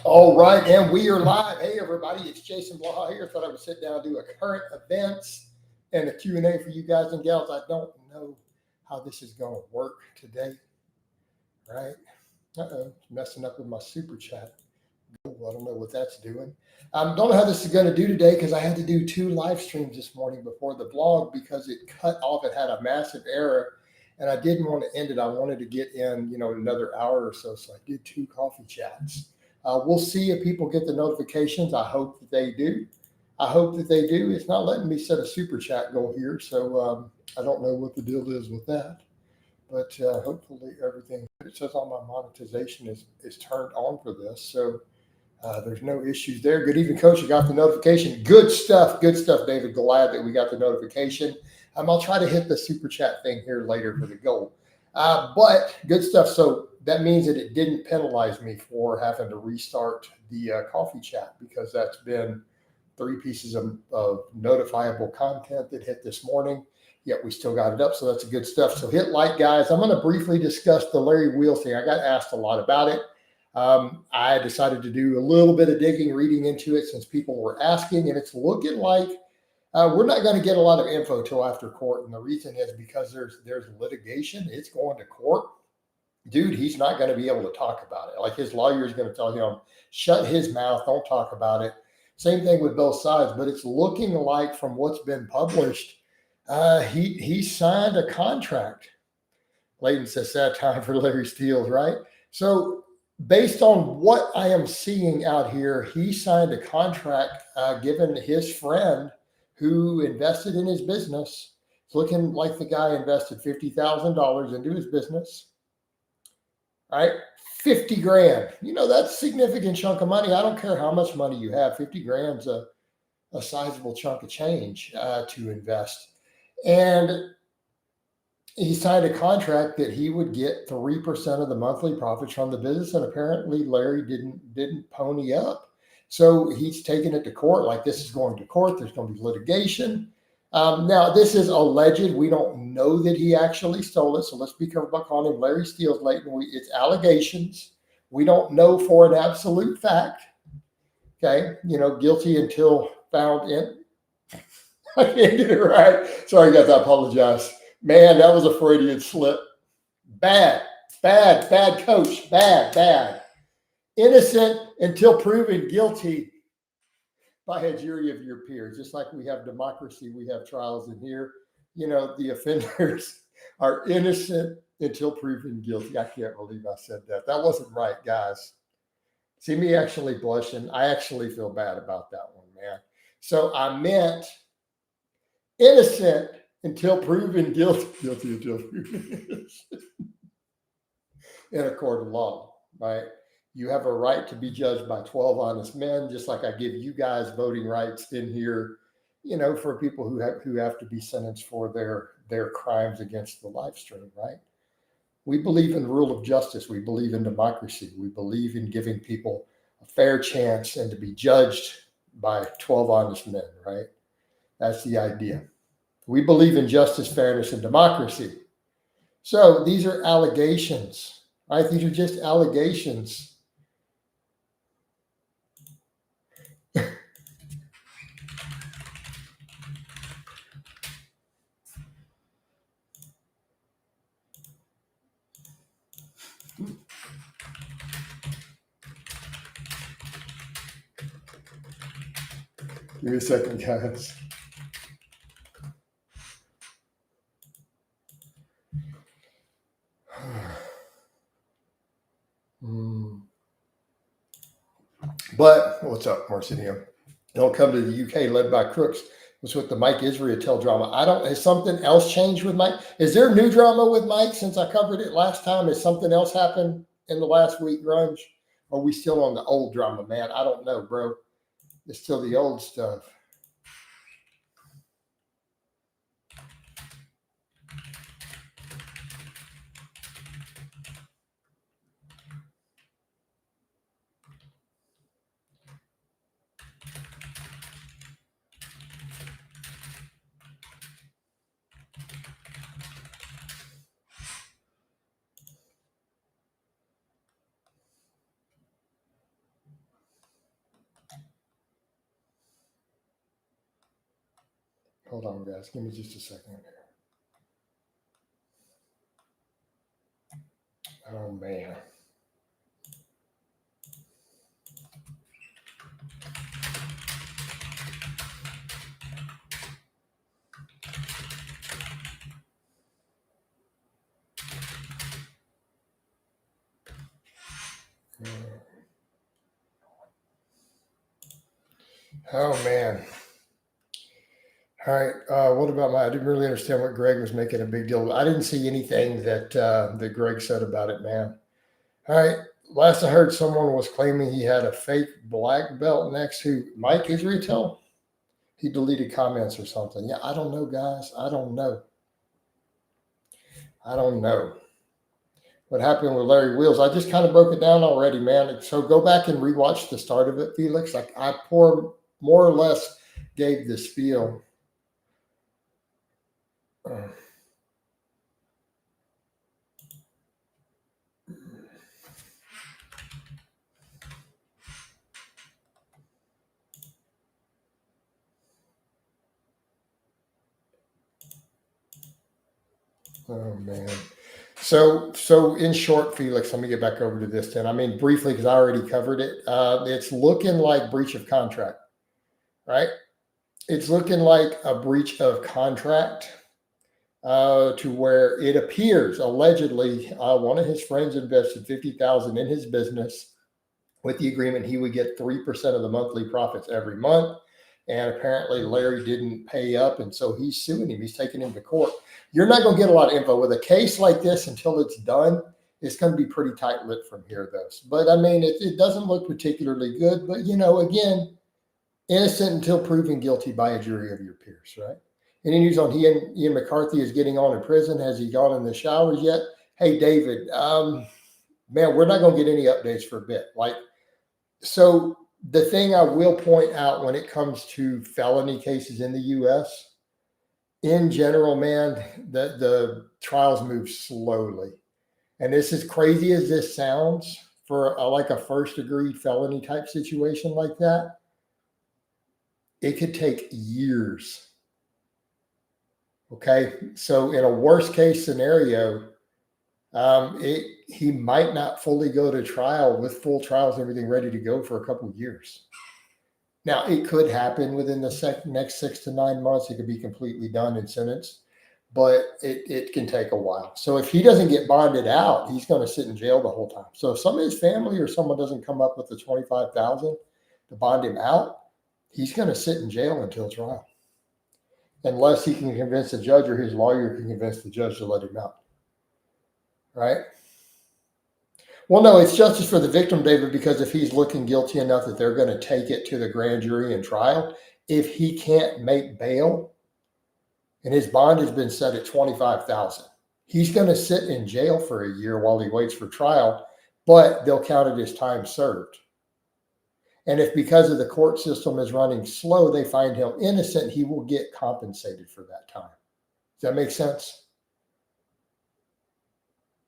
All right, and we are live. Hey, everybody, it's Jason Blaha here. Thought I would sit down and do a current events and a Q&A for you guys and gals. I don't know how this is going to work today, right? Uh-oh, messing up with my super chat. Well, I don't know what that's doing. Don't know how this is going to do today because I had to do 2 live streams this morning before the vlog because it cut off. It had a massive error, and I didn't want to end it. I wanted to get in, another hour or so. So I did 2 coffee chats. We'll see if people get the notifications. I hope that they do. It's not letting me set a super chat goal here, so I don't know what the deal is with that. But hopefully everything, it says all my monetization is turned on for this. So there's no issues there. Good evening, Coach. You got the notification. Good stuff, David. Glad that we got the notification. I'll try to hit the super chat thing here later for the goal. But good stuff. So that means that it didn't penalize me for having to restart the coffee chat because that's been 3 pieces of notifiable content that hit this morning. Yet we still got it up. So that's good stuff. So hit like, guys. I'm going to briefly discuss the Larry Wheels thing. I got asked a lot about it. I decided to do a little bit of digging, reading into it since people were asking, and it's looking like we're not going to get a lot of info till after court. And the reason is because there's litigation. It's going to court. Dude, he's not going to be able to talk about it. Like his lawyer is going to tell him, shut his mouth, don't talk about it. Same thing with both sides, but it's looking like from what's been published, he signed a contract. Layton says sad time for Larry Steele, right? So based on what I am seeing out here, he signed a contract given his friend who invested in his business. It's looking like the guy invested $50,000 into his business. Right? 50 grand. That's a significant chunk of money. I don't care how much money you have. 50 grand's a sizable chunk of change to invest. And he signed a contract that he would get 3% of the monthly profits from the business. And apparently Larry didn't pony up. So he's taking it to court. Like this is going to court. There's going to be litigation. Now, this is alleged. We don't know that he actually stole it. So let's be careful about calling him Larry Steele's Layton. It's allegations. We don't know for an absolute fact. Okay. Guilty until found in. I can't get it right. Sorry, guys. I apologize. Man, that was a Freudian slip. Bad, coach. Bad. Innocent until proven guilty by a jury of your peers. Just like we have democracy, we have trials in here. The offenders are innocent until proven guilty. I can't believe I said that. That wasn't right, guys. See me actually blushing. I actually feel bad about that one, man. So I meant innocent until proven guilty. Guilty until proven innocent. In a court of law, right? You have a right to be judged by 12 honest men, just like I give you guys voting rights in here, for people who have to be sentenced for their crimes against the live stream, right? We believe in the rule of justice. We believe in democracy. We believe in giving people a fair chance and to be judged by 12 honest men, right? That's the idea. We believe in justice, fairness, and democracy. So these are allegations, right? These are just allegations. Give me a second, guys. But what's up, Marcinio? Don't come to the UK led by crooks. What's with the Mike Israel drama? Has something else changed with Mike? Is there new drama with Mike since I covered it last time? Has something else happened in the last week, Grunge? Or are we still on the old drama, man? I don't know, bro. It's still the old stuff. Hold on, guys. Give me just a second here. Oh, man. Oh, man. All right. What about I didn't really understand what Greg was making a big deal of. I didn't see anything that Greg said about it, man. All right. Last I heard, someone was claiming he had a fake black belt next to Mike Israel. He deleted comments or something. Yeah, I don't know, guys. I don't know. What happened with Larry Wheels? I just kind of broke it down already, man. So go back and rewatch the start of it, Felix. I more or less gave the spiel. Oh, man. So in short, Felix, let me get back over to this then. I mean, briefly, because I already covered it. It's looking like breach of contract, right? It's looking like a breach of contract to where it appears allegedly one of his friends invested $50,000 in his business with the agreement he would get 3% of the monthly profits every month. And apparently Larry didn't pay up, and so he's suing him. He's taking him to court. You're not going to get a lot of info with a case like this until it's done. It's going to be pretty tight-lipped from here, though. But I mean, it doesn't look particularly good. But again, innocent until proven guilty by a jury of your peers, right? Any news on Ian McCarthy is getting on in prison? Has he gone in the showers yet? Hey, David, man, we're not going to get any updates for a bit. So the thing I will point out when it comes to felony cases in the U.S., in general, man, the trials move slowly. And this, as crazy as this sounds, for a first-degree felony type situation like that, it could take years. Okay, so in a worst-case scenario, he might not fully go to trial with full trials and everything ready to go for a couple of years. Now, it could happen within the next 6 to 9 months. It could be completely done and sentenced, but it can take a while. So if he doesn't get bonded out, he's going to sit in jail the whole time. So if some of his family or someone doesn't come up with the $25,000 to bond him out, he's going to sit in jail until trial, unless he can convince the judge or his lawyer can convince the judge to let him out. Right? Well, no, it's justice for the victim, David, because if he's looking guilty enough that they're going to take it to the grand jury and trial, if he can't make bail and his bond has been set at $25,000, he's going to sit in jail for a year while he waits for trial, but they'll count it as time served. And if because of the court system is running slow, they find him innocent, he will get compensated for that time. Does that make sense?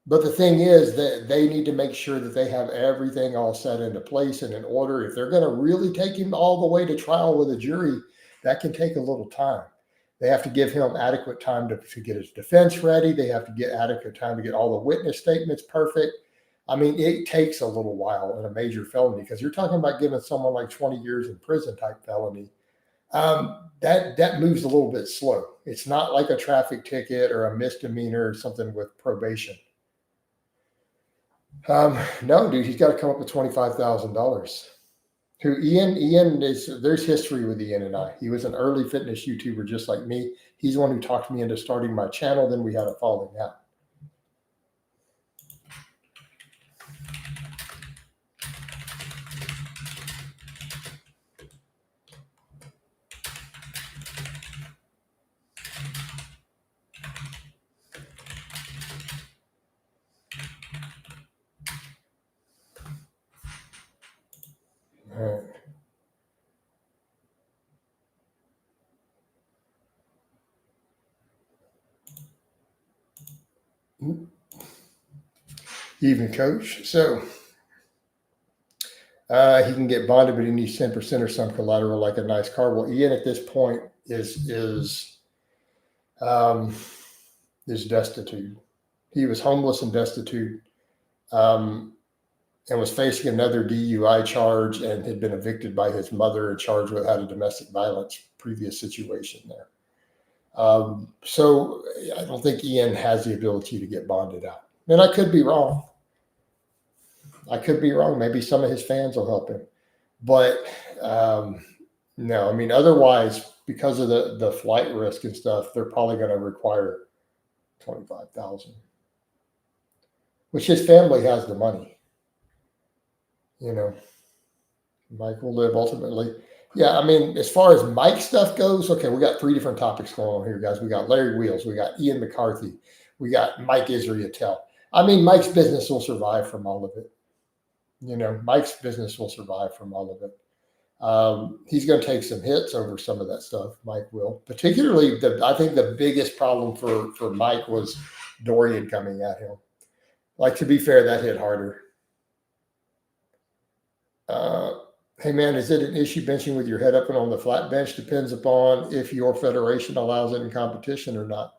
But the thing is that they need to make sure that they have everything all set into place and in order. If they're going to really take him all the way to trial with a jury, that can take a little time. They have to give him adequate time to get his defense ready. They have to get adequate time to get all the witness statements perfect. I mean, it takes a little while in a major felony because you're talking about giving someone like 20 years in prison type felony. That moves a little bit slow. It's not like a traffic ticket or a misdemeanor or something with probation. No, dude, he's got to come up with $25,000. Ian there's history with Ian and I. He was an early fitness YouTuber just like me. He's the one who talked me into starting my channel. Then we had a falling out. All right. Even coach. So he can get bonded, but he needs 10% or some collateral like a nice car. Well, Ian at this point is is destitute. He was homeless and destitute, and was facing another DUI charge and had been evicted by his mother and charged with had a domestic violence previous situation there. So I don't think Ian has the ability to get bonded out. And I could be wrong. Maybe some of his fans will help him. But no, I mean, otherwise, because of the flight risk and stuff, they're probably going to require $25,000, which his family has the money. Mike will live ultimately. Yeah, I mean, as far as Mike stuff goes, okay, we got 3 different topics going on here, guys. We got Larry Wheels, we got Ian McCarthy, we got Mike Israetel. I mean, Mike's business will survive from all of it. Mike's business will survive from all of it. He's going to take some hits over some of that stuff. Mike will. Particularly, I think the biggest problem for Mike was Dorian coming at him. Like, to be fair, that hit harder. Hey, man, is it an issue benching with your head up and on the flat bench? Depends upon if your federation allows it in competition or not.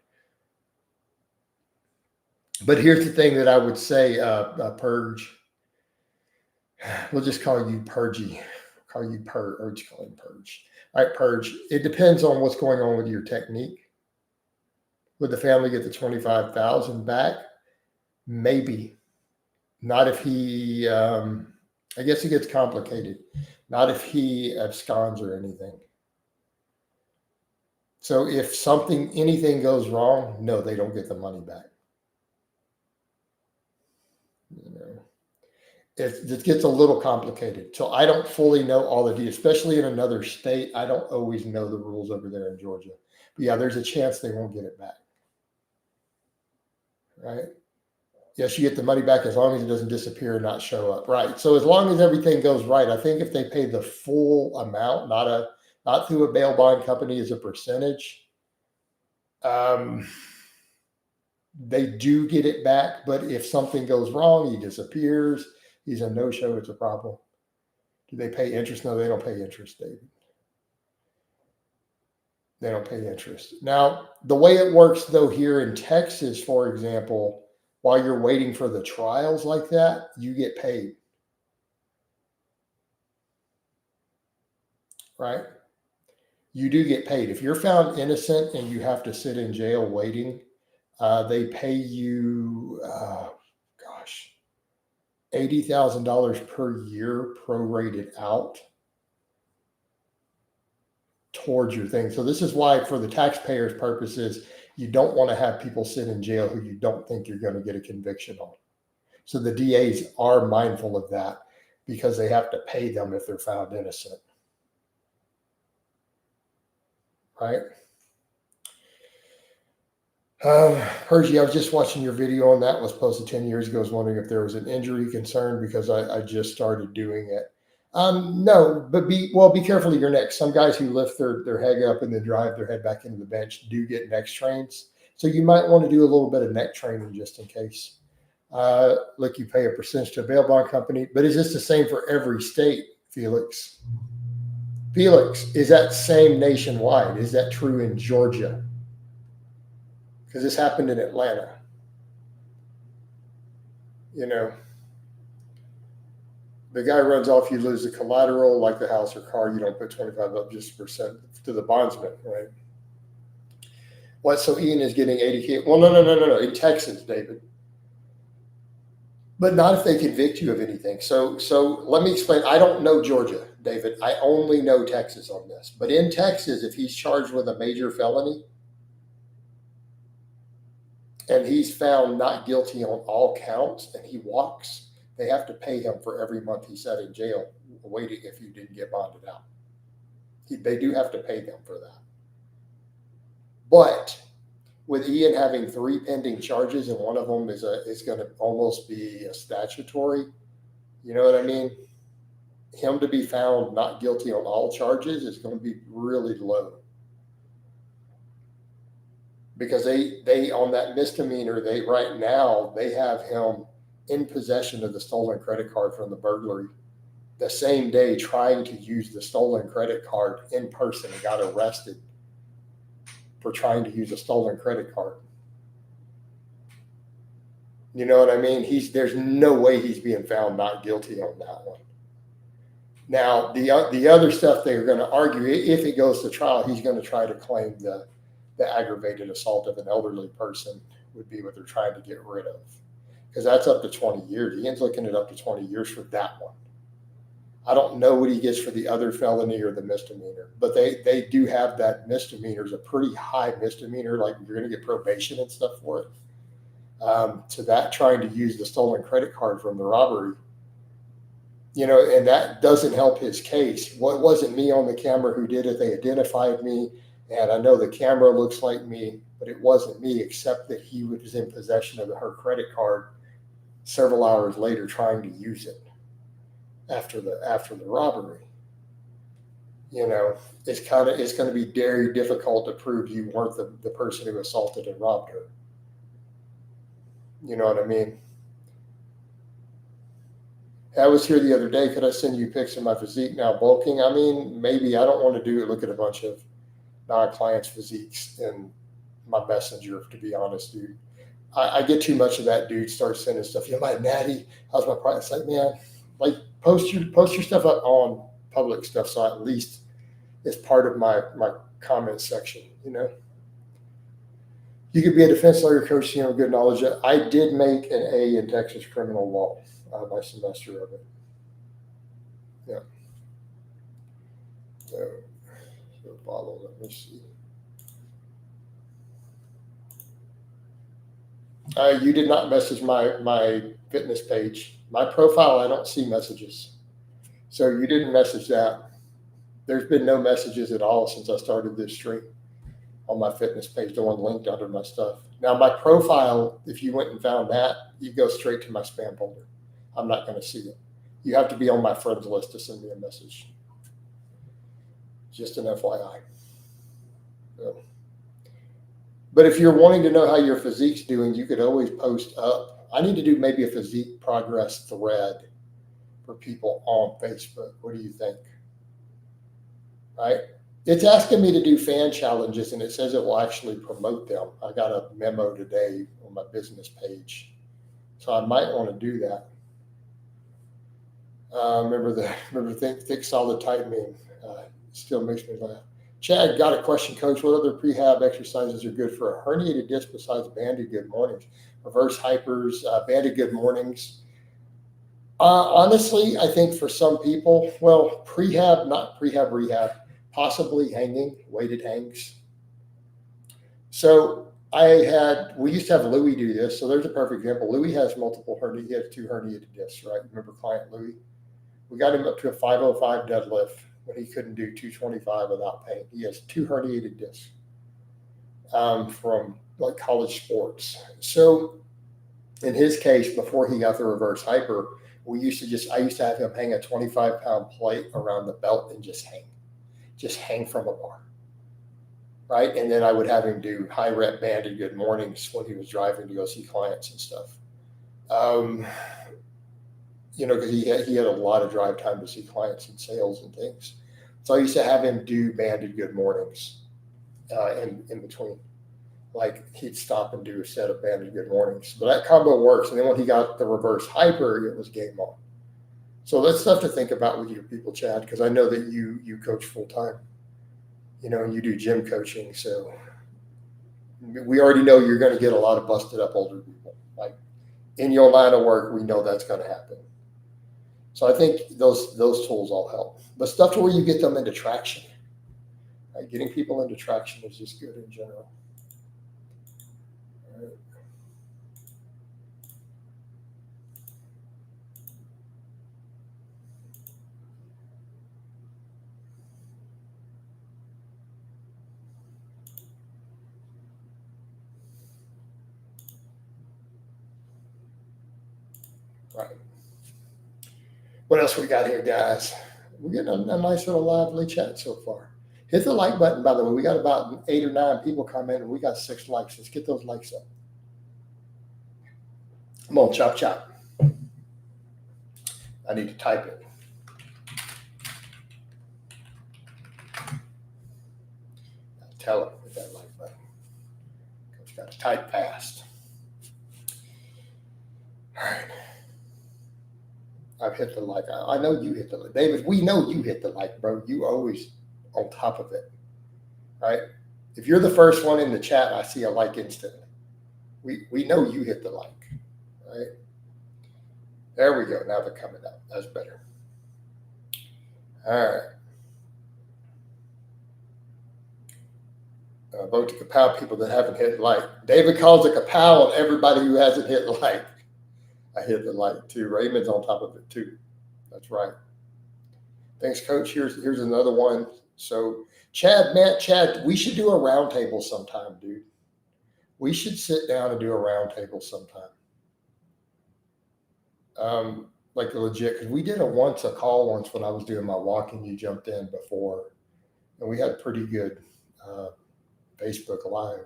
But here's the thing that I would say, Purge. We'll just call you Purgy. Call you Purge. Call him Purge. All right, Purge. It depends on what's going on with your technique. Would the family get the $25,000 back? Maybe. Not if he. I guess it gets complicated. Not if he absconds or anything. So if anything goes wrong, no, they don't get the money back. It gets a little complicated. So I don't fully know all the details, especially in another state. I don't always know the rules over there in Georgia. But yeah, there's a chance they won't get it back. Right? Yes, you get the money back as long as it doesn't disappear and not show up. Right. So as long as everything goes right, I think if they pay the full amount, not through a bail bond company as a percentage, they do get it back. But if something goes wrong, he disappears, he's a no-show, it's a problem. Do they pay interest? No, they don't pay interest, David. They don't pay interest. Now, the way it works, though, here in Texas, for example, while you're waiting for the trials like that, you get paid. Right? You do get paid. If you're found innocent and you have to sit in jail waiting, they pay you, $80,000 per year prorated out towards your thing. So this is why, for the taxpayers' purposes, you don't want to have people sit in jail who you don't think you're going to get a conviction on. So the DAs are mindful of that because they have to pay them if they're found innocent. Right? Hershey, I was just watching your video on that. It was posted 10 years ago. I was wondering if there was an injury concern because I just started doing it. No, but be careful of your neck. Some guys who lift their head up and then drive their head back into the bench do get neck strains. So you might want to do a little bit of neck training just in case. Look, you pay a percentage to a bail bond company, but is this the same for every state, Felix? Felix, is that same nationwide? Is that true in Georgia? Because this happened in Atlanta. The guy runs off, you lose the collateral, like the house or car, you don't put 25 up just percent to the bondsman, right? What? So Ian is getting 80K? Well, no. In Texas, David. But not if they convict you of anything. So let me explain. I don't know Georgia, David. I only know Texas on this. But in Texas, if he's charged with a major felony and he's found not guilty on all counts and he walks, they have to pay him for every month he sat in jail waiting if you didn't get bonded out. They do have to pay them for that. But with Ian having 3 pending charges and one of them is going to almost be a statutory, you know what I mean? Him to be found not guilty on all charges is going to be really low. Because they on that misdemeanor, right now they have him in possession of the stolen credit card from the burglary the same day, trying to use the stolen credit card in person and got arrested for trying to use a stolen credit card. You know what I mean? There's no way he's being found not guilty on that one. Now, the other stuff they're going to argue, if it goes to trial, he's going to try to claim the aggravated assault of an elderly person would be what they're trying to get rid of. Because that's up to 20 years. Ian's looking at up to 20 years for that one. I don't know what he gets for the other felony or the misdemeanor, but they do have that misdemeanor is a pretty high misdemeanor. Like you're going to get probation and stuff for it. To that trying to use the stolen credit card from the robbery, and that doesn't help his case. Well, it wasn't me on the camera who did it. They identified me, and I know the camera looks like me, but it wasn't me, except that he was in possession of her credit card several hours later trying to use it after the robbery. It's going to be very difficult to prove you weren't the person who assaulted and robbed her. You know what I mean? I was here the other day. Could I send you pics of my physique now bulking? I mean, maybe. I don't want to do it. Look at a bunch of non-clients' physiques in my messenger, to be honest, dude. I get too much of that, dude. Start sending stuff. My natty. How's my price? Like, man, like post your stuff up on public stuff, so at least it's part of my comment section. You could be a defense lawyer, coach, good knowledge. I did make an A in Texas criminal law, my semester of it. Yeah. So follow. Let me see. You did not message my fitness page. My profile, I don't see messages. So you didn't message that. There's been no messages at all since I started this stream on my fitness page, the one linked under my stuff. Now, my profile, if you went and found that, you go straight to my spam folder. I'm not going to see it. You have to be on my friends list to send me a message. Just an FYI. So. But if you're wanting to know how your physique's doing, you could always post up. I need to do maybe a physique progress thread for people on Facebook. What do you think? Right? It's asking me to do fan challenges, and it says it will actually promote them. I got a memo today on my business page, so I might want to do that. Remember thick, solid, tight meme. Still makes me laugh. Chad, got a question, Coach. What other prehab exercises are good for a herniated disc besides banded good mornings? Reverse hypers, banded good mornings. Honestly, I think for some people, well, prehab, not prehab, rehab. Possibly hanging, weighted hangs. So we used to have Louis do this. So there's a perfect example. Louis has multiple herniated, he has 2 herniated discs, right? Remember client Louis? We got him up to a 505 deadlift when he couldn't do 225 without pain. He has 2 herniated discs from like college sports. So in his case, before he got the reverse hyper, I used to have him hang a 25-pound plate around the belt and just hang from a bar, right? And then I would have him do high rep banded good mornings when he was driving to go see clients and stuff. Because he had a lot of drive time to see clients and sales and things. So I used to have him do banded good mornings in between. Like he'd stop and do a set of banded good mornings. But that combo works. And then when he got the reverse hyper, it was game on. So that's stuff to think about with your people, Chad, because I know that you coach full time, and you do gym coaching. So we already know you're going to get a lot of busted up older people. Like in your line of work, we know that's going to happen. So I think those tools all help. But stuff to where you get them into traction. Right? Getting people into traction is just good in general. All right. Right. What else we got here, guys? We're getting a nice little lively chat so far. Hit the like button, by the way. We got about 8 or 9 people commenting. We got 6 likes. Let's get those likes up. Come on, chop, chop. I need to type it. tell him with that like button. Coach got to type fast. All right. I've hit the like. I know you hit the like. David, we know you hit the like, bro. You always on top of it, right? If you're the first one in the chat, I see a like instantly. We know you hit the like, right? There we go. Now they're coming up. That's better. All right. Vote to kapow people that haven't hit like. David calls a kapow on everybody who hasn't hit like. I hit the like too. Raymond's on top of it too. That's right. Thanks, Coach. Here's another one. So Chad, we should do a round table sometime, dude. We should sit down and do a round table sometime. Like legit, because we did a call once when I was doing my walking. You jumped in before, and we had pretty good Facebook Live.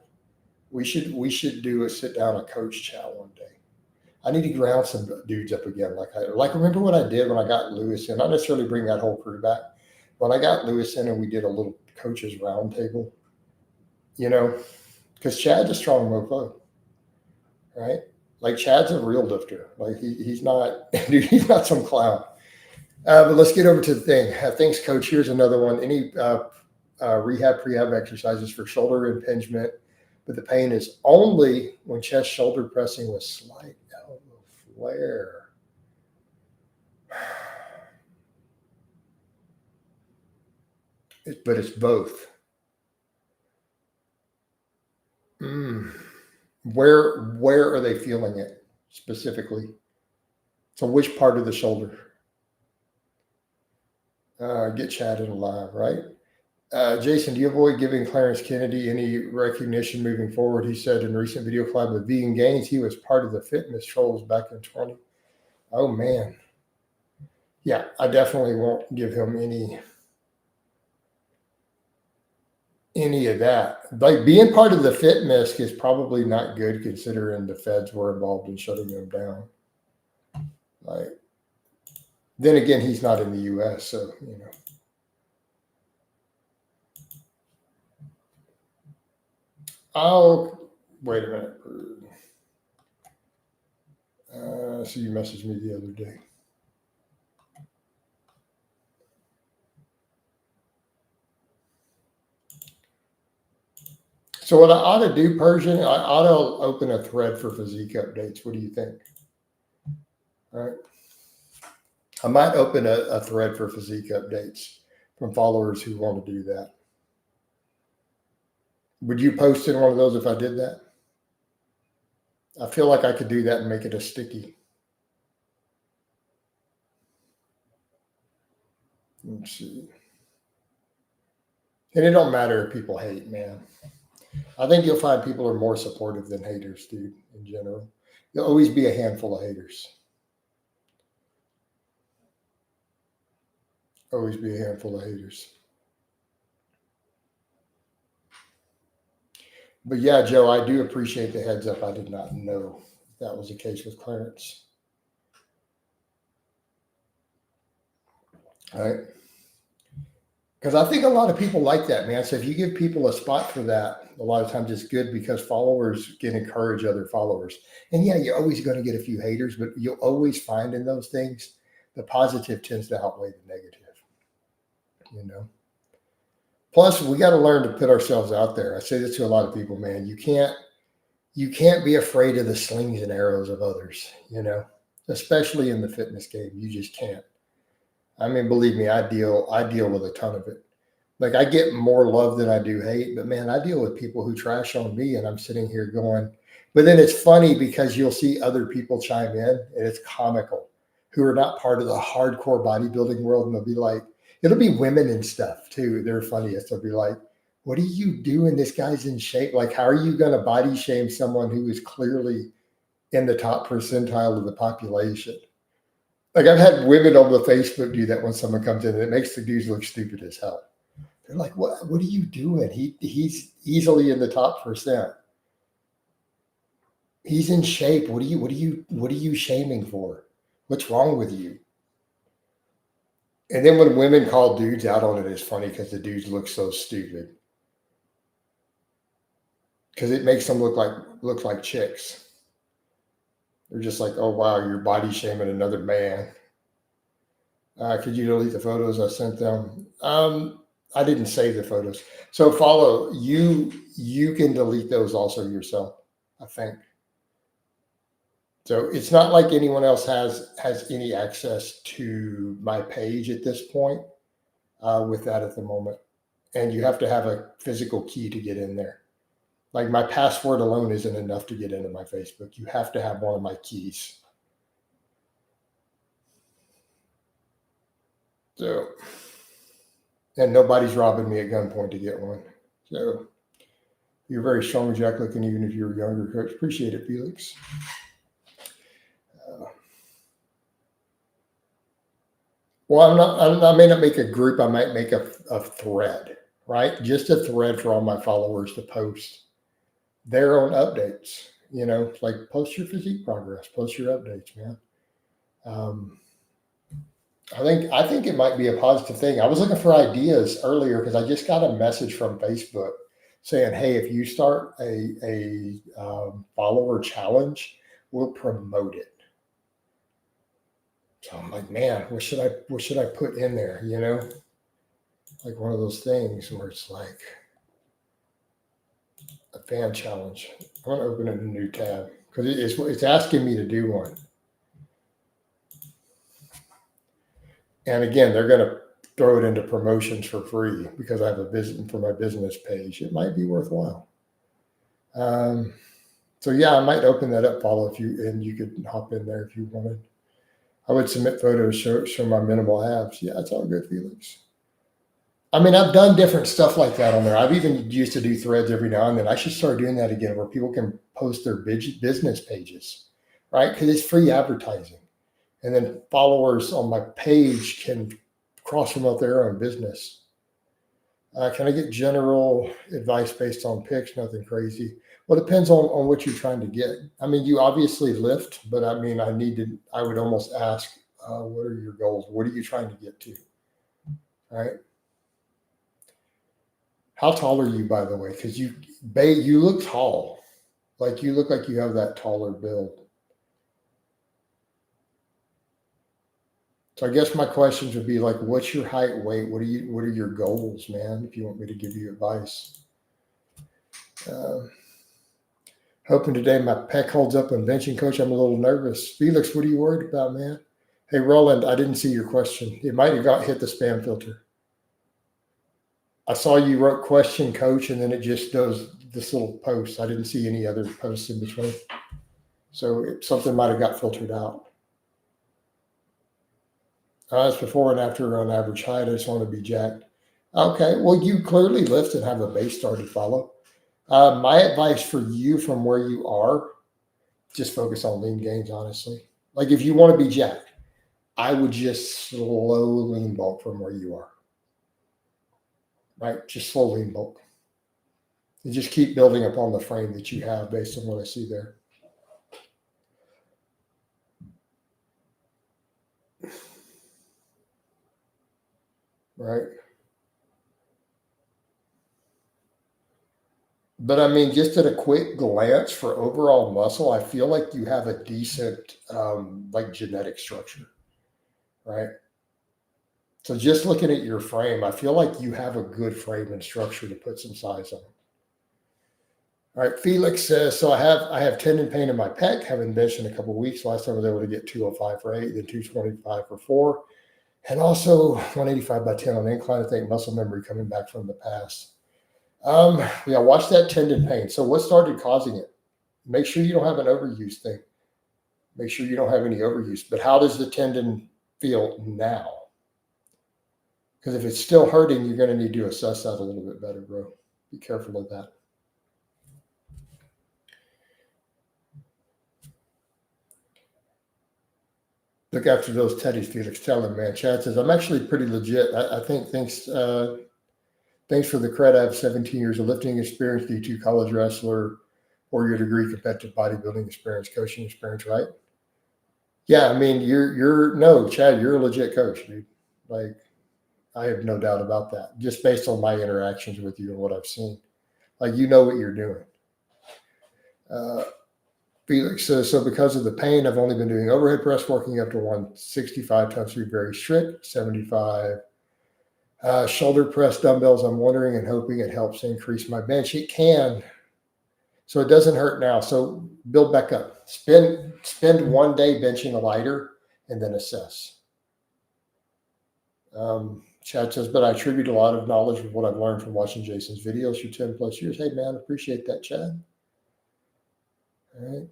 We should do a sit down, a coach chat one day. I need to ground some dudes up again. Like remember what I did when I got Lewis in? Not necessarily bring that whole crew back. When I got Lewis in and we did a little coaches round table, because Chad's a strong mofo, right? Like Chad's a real lifter. Like he's not, dude, he's not some clown. But let's get over to the thing. Thanks, Coach. Here's another one. Any prehab exercises for shoulder impingement, but the pain is only when chest shoulder pressing with slight elbow flare. But it's both. Where are they feeling it specifically? So which part of the shoulder? Get Chad in live, right? Jason, do you avoid giving Clarence Kennedy any recognition moving forward? He said in a recent video collab with Vegan Gains, he was part of the fitness trolls back in 20. Oh, man. Yeah, I definitely won't give him any of that. Like being part of the fitness is probably not good considering the feds were involved in shutting them down. Like, then again, he's not in the U.S., so, wait a minute. So you messaged me the other day. So what I ought to do, Persian, I ought to open a thread for physique updates. What do you think? All right. I might open a thread for physique updates from followers who want to do that. Would you post in one of those if I did that? I feel like I could do that and make it a sticky. Let's see. And it don't matter if people hate, man. I think you'll find people are more supportive than haters, dude, in general. There'll always be a handful of haters. Always be a handful of haters. But yeah, Joe, I do appreciate the heads up. I did not know that was the case with Clarence. All right. Because I think a lot of people like that, man. So if you give people a spot for that, a lot of times it's good because followers can encourage other followers. And yeah, you're always going to get a few haters, but you'll always find in those things, the positive tends to outweigh the negative, Plus, we got to learn to put ourselves out there. I say this to a lot of people, man. You can't be afraid of the slings and arrows of others, especially in the fitness game. You just can't. I mean, believe me, I deal with a ton of it. Like I get more love than I do hate, but man, I deal with people who trash on me and I'm sitting here going, but then it's funny because you'll see other people chime in and it's comical who are not part of the hardcore bodybuilding world. And they'll be like, it'll be women and stuff too. They're funniest. They'll be like, what are you doing? This guy's in shape. Like, how are you going to body shame someone who is clearly in the top percentile of the population? Like I've had women on the Facebook do that when someone comes in and it makes the dudes look stupid as hell. They're like, what are you doing? He's easily in the top percent. He's in shape. What are you shaming for? What's wrong with you? And then when women call dudes out on it, it's funny because the dudes look so stupid. because it makes them look like chicks. They're just like, oh wow, you're body shaming another man. Could you delete the photos I sent them? I didn't save the photos. So follow you. You can delete those also yourself, I think. So it's not like anyone else has any access to my page at this point with that at the moment. And you have to have a physical key to get in there. Like my password alone isn't enough to get into my Facebook. You have to have one of my keys. So, and nobody's robbing me at gunpoint to get one. So you're very strong, Jack, looking even if you're a younger coach. Appreciate it, Felix. Well, I may not make a group. I might make a thread, right? Just a thread for all my followers to post their own updates. You know, like post your physique progress, post your updates, man. I think it might be a positive thing. I was looking for ideas earlier because I just got a message from Facebook saying, "Hey, if you start a follower challenge, we'll promote it." So I'm like, man, what should I put in there? You know, like one of those things where it's like a fan challenge. I want to open a new tab because it's asking me to do one. And again, they're going to throw it into promotions for free because I have a business for my business page. It might be worthwhile. So yeah, I might open that up, follow and you could hop in there if you wanted. I would submit photos, show my minimal abs. Yeah, it's all good, Felix. I mean, I've done different stuff like that on there. I've even used to do threads every now and then. I should start doing that again where people can post their business pages, right? Because it's free advertising. And then followers on my page can cross promote their own business. Can I get general advice based on pics? Nothing crazy. Well, it depends on what you're trying to get. I mean, you obviously lift, but I mean, I would almost ask, what are your goals? What are you trying to get to? All right. How tall are you, by the way? Because you look tall. Like you look like you have that taller build. So I guess my questions would be like, what's your height, weight? What are your goals, man? If you want me to give you advice. Hoping today my pec holds up on benching, coach. I'm a little nervous. Felix, what are you worried about, man? Hey, Roland, I didn't see your question. It might have hit the spam filter. I saw you wrote question, coach, and then it just does this little post. I didn't see any other posts in between. So something might have got filtered out. It's before and after on average height. I just want to be jacked. Okay, well, you clearly lift and have a base star to follow. My advice for you from where you are, just focus on lean gains, honestly. Like if you want to be jacked, I would just slow lean bulk from where you are. Right? Just slow lean bulk. And just keep building upon the frame that you have based on what I see there. Right? But I mean, just at a quick glance for overall muscle, I feel like you have a decent like genetic structure, right? So just looking at your frame, I feel like you have a good frame and structure to put some size on. All right, Felix says, so I have tendon pain in my pec, haven't benched in a couple of weeks. Last time I was able to get 205 for 8, then 225 for 4, and also 185 by 10 on incline. I think muscle memory coming back from the past. Yeah, watch that tendon pain. So what started causing it? Make sure you don't have an overuse thing. Make sure you don't have any overuse. But how does the tendon feel now? Because if it's still hurting, you're going to need to assess that a little bit better, bro. Be careful of that. Look after those teddies, Felix. Tell him, man. Chad says, I'm actually pretty legit. I think thanks for the credit. I have 17 years of lifting experience, D2 college wrestler, 4-year degree, competitive bodybuilding experience, coaching experience, right? Yeah, I mean, Chad, you're a legit coach, dude. Like, I have no doubt about that. Just based on my interactions with you and what I've seen, like, you know what you're doing. Felix says, so because of the pain, I've only been doing overhead press, working up to 165 times 3, very strict, 75 shoulder press dumbbells. I'm wondering and hoping it helps increase my bench. It can. So it doesn't hurt now. So build back up. Spend one day benching a lighter and then assess. Chad says, but I attribute a lot of knowledge of what I've learned from watching Jason's videos for 10 plus years. Hey, man, appreciate that, Chad. All right.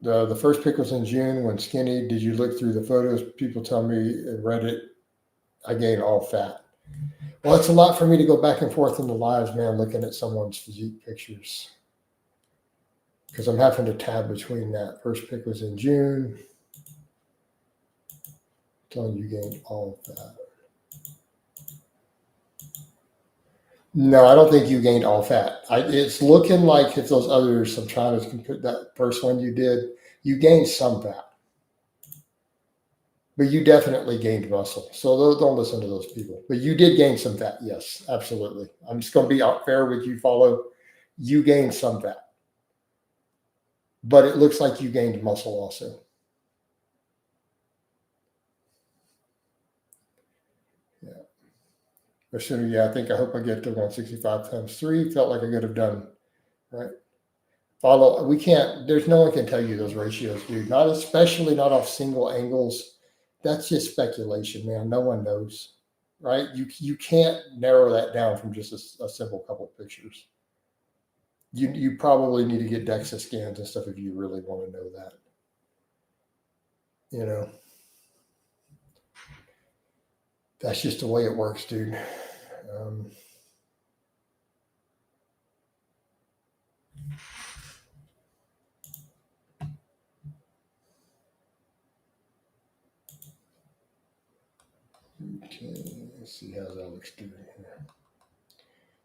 The first pic was in June when skinny. Did you look through the photos? People tell me in Reddit I gained all fat. Well, it's a lot for me to go back and forth in the lives, man, looking at someone's physique pictures. Because I'm having to tab between that. First pic was in June. Telling you gained all fat. No, I don't think you gained all fat. It's looking like if those others, I'm trying to compare that first one you did, you gained some fat. But you definitely gained muscle. So don't listen to those people. But you did gain some fat. Yes, absolutely. I'm just going to be out fair with you, follow. You gained some fat. But it looks like you gained muscle also. Yeah. Or sooner, yeah, I hope I get to 165 times 3. Felt like I could have done, right? Follow, we can't, there's no one can tell you those ratios, dude. Not especially not off single angles. That's just speculation, man. No one knows, right? You can't narrow that down from just a simple couple of pictures. You probably need to get DEXA scans and stuff if you really want to know that. You know, that's just the way it works, dude. Okay, let's see how's Alex doing here.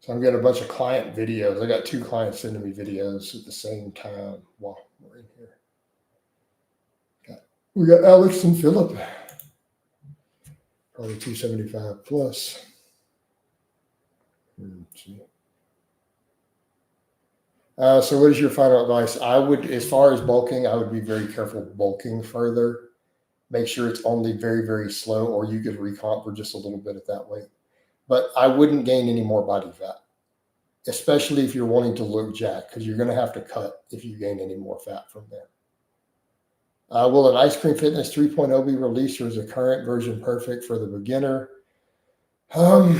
So I'm getting a bunch of client videos. I got 2 clients sending me videos at the same time while we're in here. We got Alex and Philip. Probably 275 plus. So what is your final advice? I would, as far as bulking, I would be very careful bulking further. Make sure it's only very, very slow, or you could recomp for just a little bit at that weight. But I wouldn't gain any more body fat, especially if you're wanting to look jacked, because you're going to have to cut if you gain any more fat from there. Will an Ice Cream Fitness 3.0 be released, or is the current version perfect for the beginner? I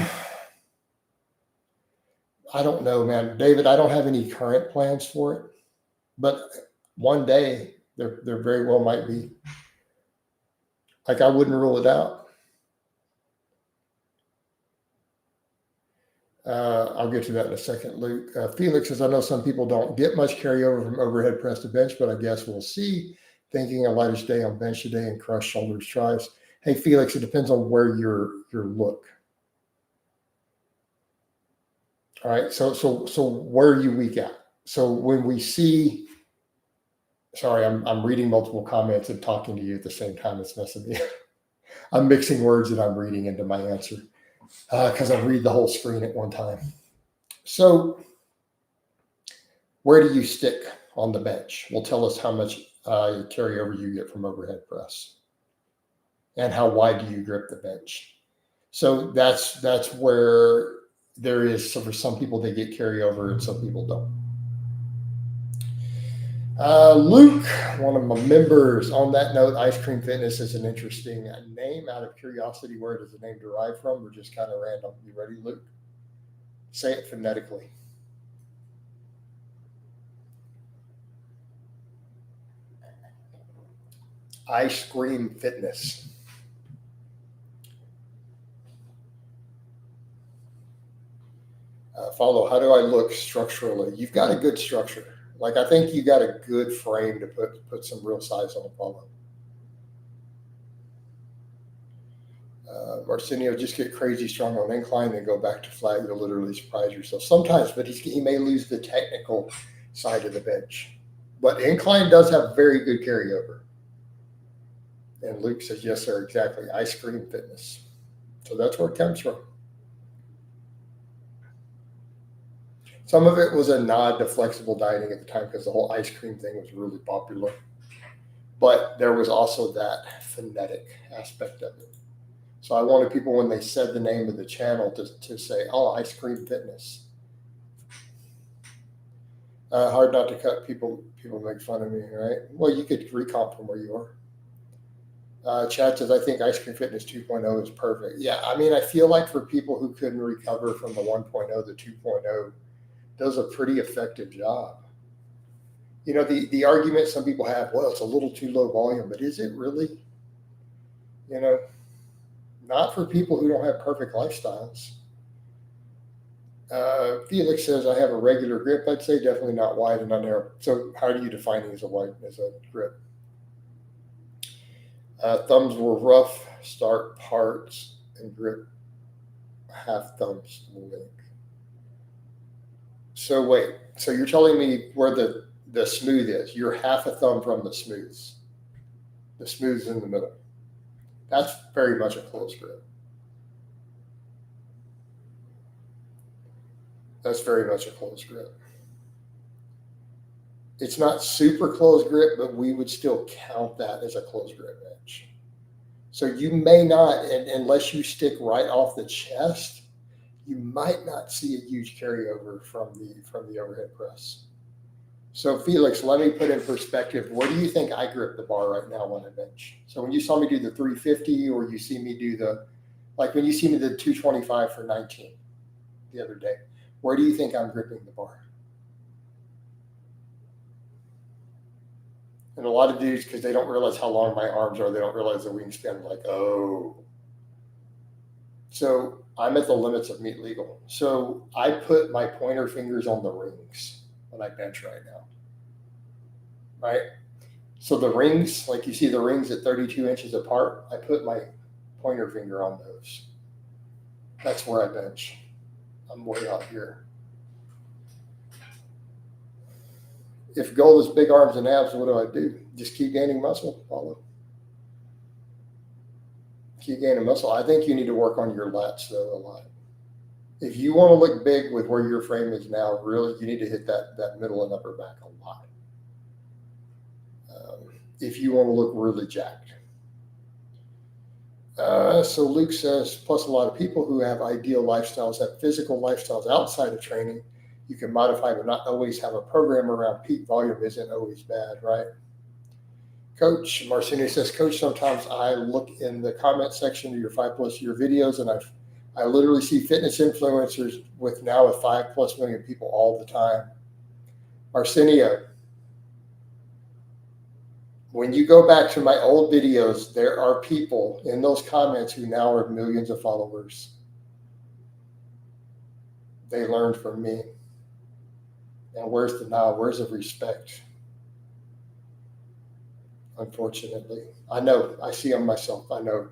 don't know, man. David, I don't have any current plans for it, but one day there very well might be. Like, I wouldn't rule it out. I'll get to that in a second, Luke. Felix says, I know some people don't get much carryover from overhead press to bench, but I guess we'll see. Thinking a lighter day on bench today and crush shoulders tries. Hey, Felix, it depends on where your look. All right. So where are you weak at? So when we see, sorry, I'm reading multiple comments and talking to you at the same time. It's messing me up. I'm mixing words that I'm reading into my answer because I read the whole screen at one time. So where do you stick on the bench? Will tell us how much carryover you get from overhead press and how wide do you grip the bench. So that's where there is. So for some people, they get carryover and some people don't. Luke, one of my members. On that note, Ice Cream Fitness is an interesting name. Out of curiosity, where does the name derive from, or just kind of random? You ready, Luke? Say it phonetically. Ice Cream Fitness. Follow. How do I look structurally? You've got a good structure. Like, I think you got a good frame to put some real size on. Follow. Arsenio, just get crazy strong on incline, then go back to flat. You'll literally surprise yourself sometimes, but he may lose the technical side of the bench. But incline does have very good carryover. And Luke says, yes, sir, exactly. Ice Cream Fitness. So that's where it comes from. Some of it was a nod to flexible dieting at the time because the whole ice cream thing was really popular. But there was also that phonetic aspect of it. So I wanted people, when they said the name of the channel, to say, oh, Ice Cream Fitness. Hard not to cut. People make fun of me, right? Well, you could recomp from where you are. Chad says, I think Ice Cream Fitness 2.0 is perfect. Yeah, I mean, I feel like for people who couldn't recover from the 1.0, the 2.0 does a pretty effective job. You know, the argument some people have, well, it's a little too low volume, but is it really? You know, not for people who don't have perfect lifestyles. Felix says, I have a regular grip. I'd say definitely not wide and not narrow. So how do you define it as a grip? Thumbs were rough, start parts, and grip half thumbs length. So wait, so you're telling me where the smooth is? You're half a thumb from the smooths. The smooth's in the middle. That's very much a closed grip. That's very much a closed grip. It's not super closed grip, but we would still count that as a closed grip bench. So you may not, unless you stick right off the chest, you might not see a huge carryover from the overhead press. So Felix, let me put in perspective. Where do you think I grip the bar right now on a bench? So when you saw me do the 350, or you see me do when you see me do the 225 for 19 the other day, where do you think I'm gripping the bar? And a lot of dudes, because they don't realize how long my arms are, they don't realize the wingspan, like, oh. So I'm at the limits of meat legal. So I put my pointer fingers on the rings when I bench right now. Right? So the rings, like you see the rings at 32 inches apart, I put my pointer finger on those. That's where I bench. I'm way out here. If goal is big arms and abs, what do? Just keep gaining muscle, follow. Keep gaining muscle. I think you need to work on your lats though a lot. If you want to look big with where your frame is now, really, you need to hit that middle and upper back a lot. If you want to look really jacked. So Luke says, plus a lot of people who have ideal lifestyles, have physical lifestyles outside of training, you can modify, but not always have a program around peak volume isn't always bad, right? Coach Marcini says, Coach, sometimes I look in the comment section of your 5+ year videos, and I literally see fitness influencers with 5+ million people all the time. Marcinia, when you go back to my old videos, there are people in those comments who now have millions of followers. They learned from me. And where's the now? Where's the respect? Unfortunately, I know. I see them myself. I know.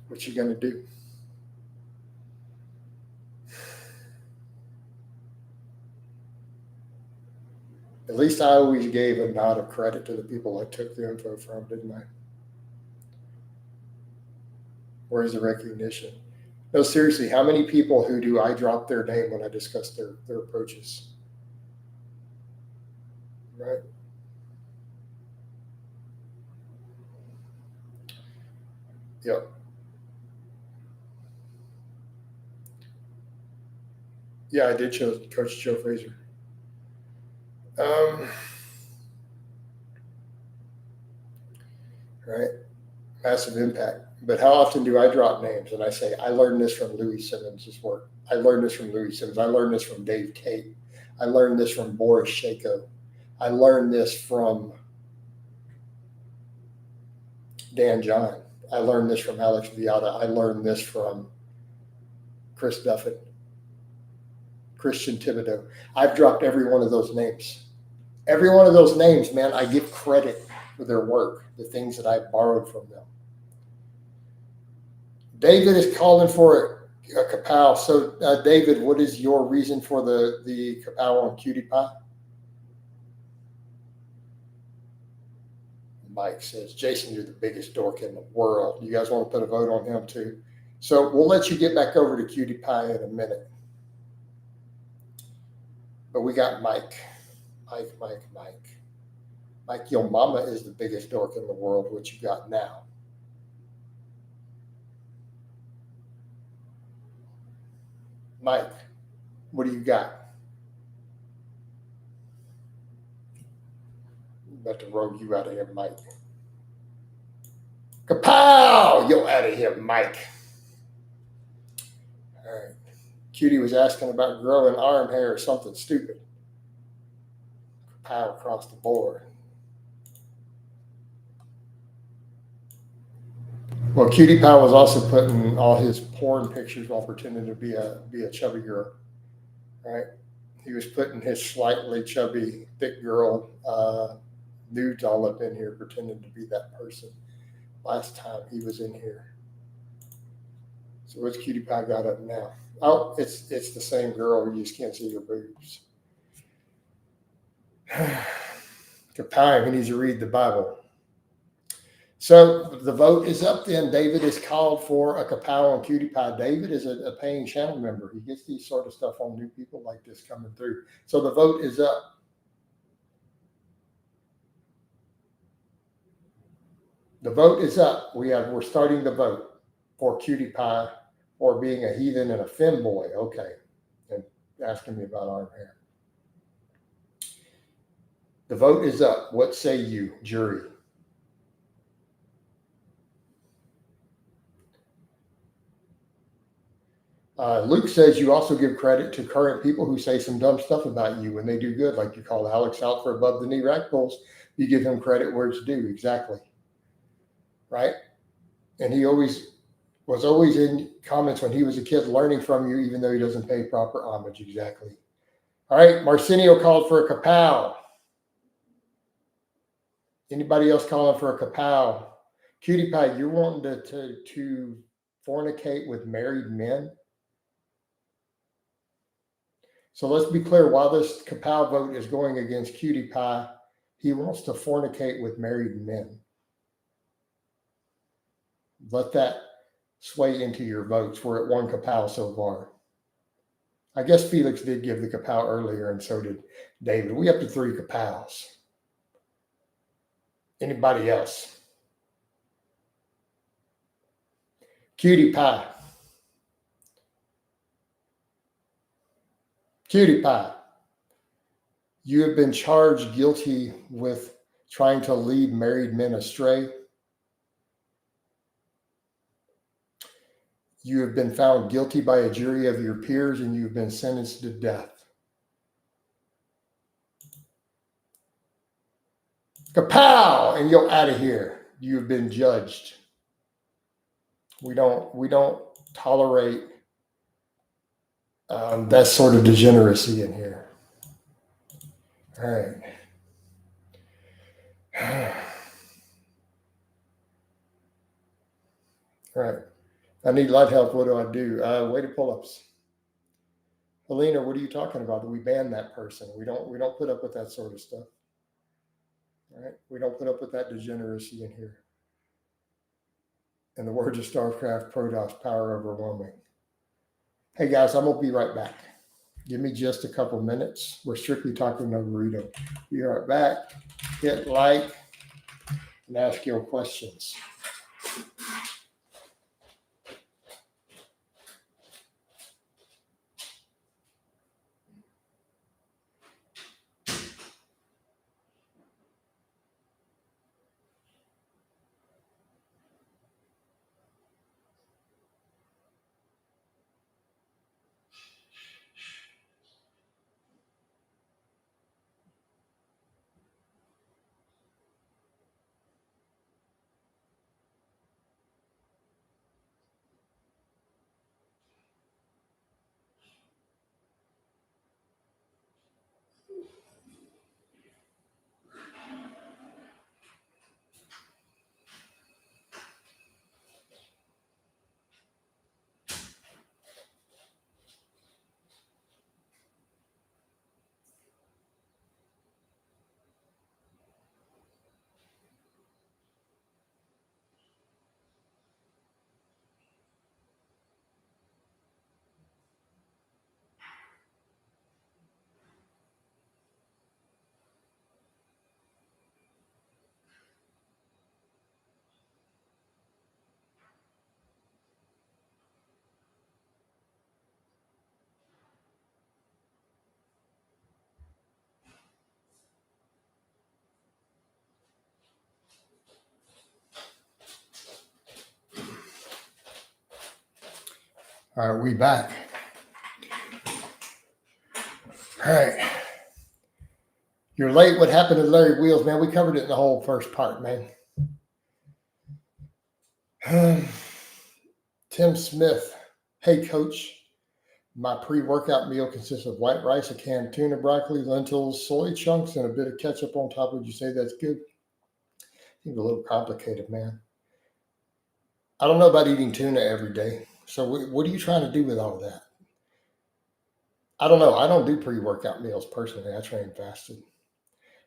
What you gonna do? At least I always gave a nod of credit to the people I took the info from, didn't I? Where's the recognition? No, seriously, how many people who do I drop their name when I discuss their approaches? Right? Yep. Yeah, I did choose Coach Joe Fraser. Right? Massive impact. But how often do I drop names and I say, I learned this from Louis Simmons' work. I learned this from Louis Simmons. I learned this from Dave Tate. I learned this from Boris Shako. I learned this from Dan John. I learned this from Alex Viada. I learned this from Chris Duffin, Christian Thibodeau. I've dropped every one of those names. Every one of those names, man, I give credit for their work, the things that I borrowed from them. David is calling for a kapow. So, David, what is your reason for the kapow on Cutie Pie? Mike says, Jason, you're the biggest dork in the world. You guys want to put a vote on him too? So we'll let you get back over to Cutie Pie in a minute. But we got Mike. Mike, your mama is the biggest dork in the world. What you got now? Mike, what do you got? About to roll you out of here, Mike. Kapow! Yo, out of here, Mike. All right. Cutie was asking about growing arm hair or something stupid. Kapow across the board. Well, Cutie Pie was also putting all his porn pictures while pretending to be a chubby girl, right? He was putting his slightly chubby, thick girl nudes all up in here, pretending to be that person. Last time he was in here. So what's Cutie Pie got up now? Oh, it's the same girl. You just can't see her boobs. Kapow, he needs to read the Bible. So the vote is up then. David is called for a kapow on Cutie Pie. David is a paying channel member. He gets these sort of stuff on new people like this coming through. So the vote is up. The vote is up. We're starting the vote for Cutie Pie for being a heathen and a femboy. Okay. And asking me about arm hair. The vote is up. What say you, jury? Luke says you also give credit to current people who say some dumb stuff about you when they do good, like you call Alex out for above the knee rack pulls. You give him credit where it's due. Exactly. Right? And he was always in comments when he was a kid learning from you, even though he doesn't pay proper homage. Exactly. All right. Marcinio called for a kapow. Anybody else calling for a kapow? Cutie Pie, you're wanting to fornicate with married men? So let's be clear, while this kapow vote is going against Cutie Pie, he wants to fornicate with married men. Let that sway into your votes. We're at one kapow so far. I guess Felix did give the kapow earlier, and so did David. We up to 3 kapows. Anybody else? Cutie Pie. Cutie Pie. You have been charged guilty with trying to lead married men astray. You have been found guilty by a jury of your peers, and you've been sentenced to death. Kapow! And you're out of here. You have been judged. We don't tolerate that sort of degeneracy in here. All right. All right. I need light help. What do I do? Weighted pull-ups. Helena, what are you talking about? That we ban that person? We don't put up with that sort of stuff. All right. We don't put up with that degeneracy in here. In the words of StarCraft, Protoss, power overwhelming. Hey guys, I'm gonna be right back. Give me just a couple minutes. We're strictly talking no burrito. Be right back. Hit like and ask your questions. All right, we back. All right. You're late. What happened to Larry Wheels, man? We covered it in the whole first part, man. Tim Smith. Hey, coach. My pre-workout meal consists of white rice, a canned tuna, broccoli, lentils, soy chunks, and a bit of ketchup on top. Would you say that's good? Seems a little complicated, man. I don't know about eating tuna every day. So what are you trying to do with all of that? I don't know. I don't do pre-workout meals personally. I train fasted.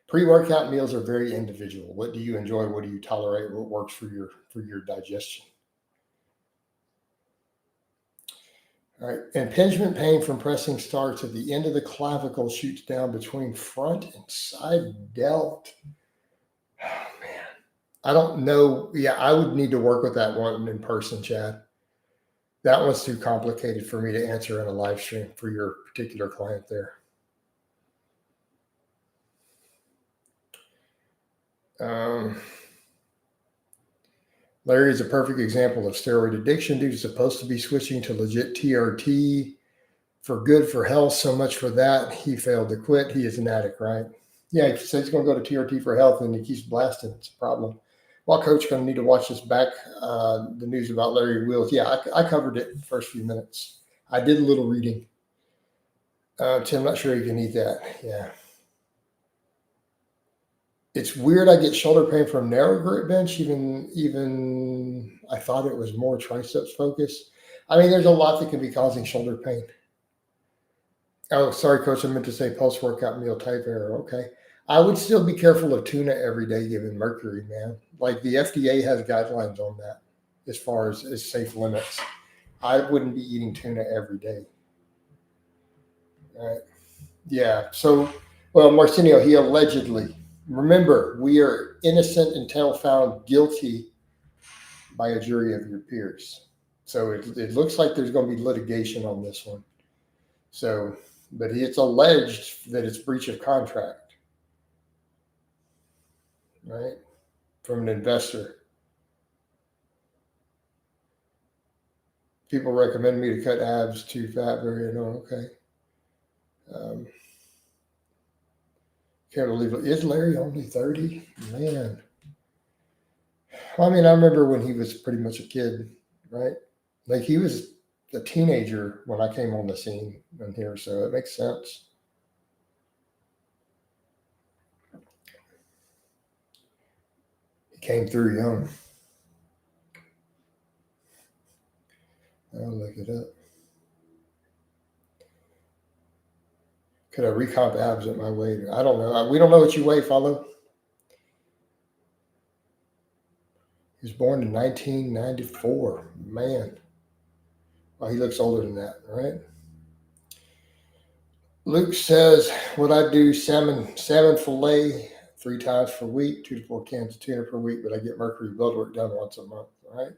Pre-workout meals are very individual. What do you enjoy? What do you tolerate? What works for your digestion? All right. Impingement pain from pressing starts at the end of the clavicle, shoots down between front and side delt. Oh man, I don't know. Yeah, I would need to work with that one in person, Chad. That one's too complicated for me to answer in a live stream for your particular client there. Larry is a perfect example of steroid addiction. Dude is supposed to be switching to legit TRT for good for health. So much for that. He failed to quit. He is an addict, right? Yeah, he says he's going to go to TRT for health and he keeps blasting. It's a problem. Well, coach, going to need to watch this back, the news about Larry Wheels. Yeah, I covered it in the first few minutes. I did a little reading. Tim, not sure you can eat that. Yeah. It's weird. I get shoulder pain from narrow grip bench. Even I thought it was more triceps focused. I mean, there's a lot that can be causing shoulder pain. Oh, sorry, coach. I meant to say post-workout meal type error. Okay. I would still be careful of tuna every day given mercury, man. Like the FDA has guidelines on that as far as safe limits. I wouldn't be eating tuna every day. All right. Yeah. So, well, Marcinio, he allegedly. Remember, we are innocent until found guilty by a jury of your peers. So it looks like there's going to be litigation on this one. So, but it's alleged that it's breach of contract, right? From an investor. People recommend me to cut abs, too fat, very annoying. Okay. Can't believe it. Is Larry only 30? Man. Well, I mean, I remember when he was pretty much a kid, right? Like he was a teenager when I came on the scene in here, so it makes sense. He came through young. I'll look it up. Could I recomp abs at my weight? I don't know. We don't know what you weigh, follow. He was born in 1994. Man. Well, he looks older than that, right? Luke says, would I do salmon fillet 3 times per week, 2 to 4 cans of tuna per week, but I get mercury blood work done once a month, right?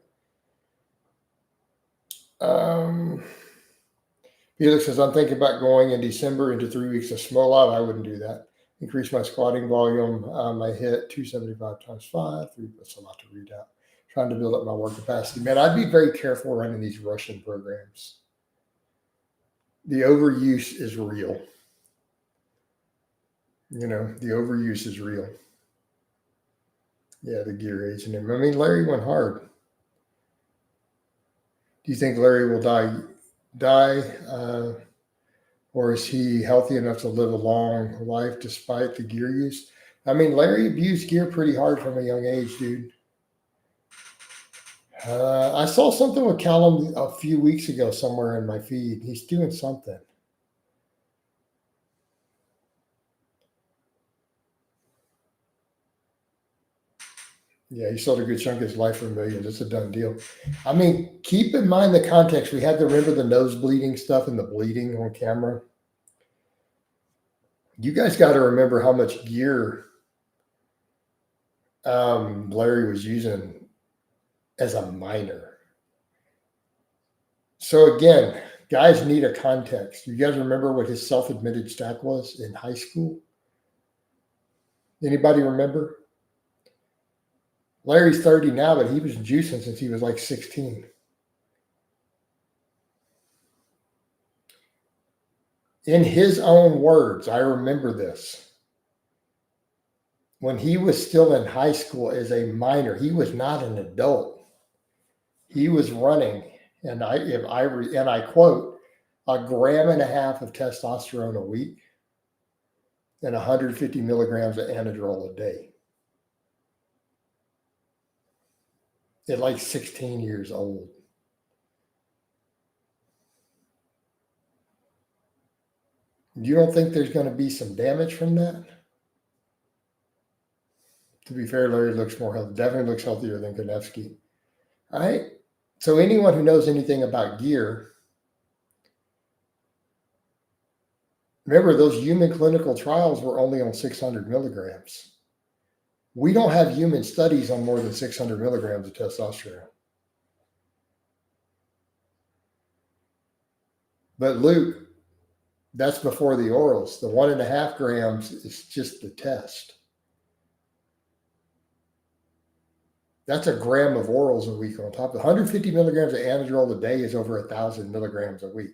Felix says, I'm thinking about going in December into 3 weeks of small out. I wouldn't do that. Increase my squatting volume. My hit 275 times 5. 3, that's a lot to read out. Trying to build up my work capacity. Man, I'd be very careful running these Russian programs. The overuse is real. You know, the overuse is real. Yeah, the gear aging him. I mean, Larry went hard. Do you think Larry will die, or is he healthy enough to live a long life despite the gear use? I mean, Larry abused gear pretty hard from a young age, dude. I saw something with Callum a few weeks ago somewhere in my feed. He's doing something. Yeah, he sold a good chunk of his life for millions. It's a done deal. I mean, keep in mind the context. We had to remember the nose bleeding stuff and the bleeding on camera. You guys got to remember how much gear Larry was using as a minor. So again, guys need a context. You guys remember what his self-admitted stack was in high school? Anybody remember? Larry's 30 now, but he was juicing since he was like 16. In his own words, I remember this. When he was still in high school as a minor, he was not an adult. He was running, and I quote, 1.5 grams of testosterone a week and 150 milligrams of anadrol a day. At like 16 years old. You don't think there's going to be some damage from that? To be fair, Larry looks more healthy, definitely looks healthier than Konevsky. All right. So anyone who knows anything about gear, remember those human clinical trials were only on 600 milligrams. We don't have human studies on more than 600 milligrams of testosterone. But Luke, that's before the orals. The 1.5 grams is just the test. That's 1 gram of orals a week on top. 150 milligrams of anadrol a day is over 1,000 milligrams a week.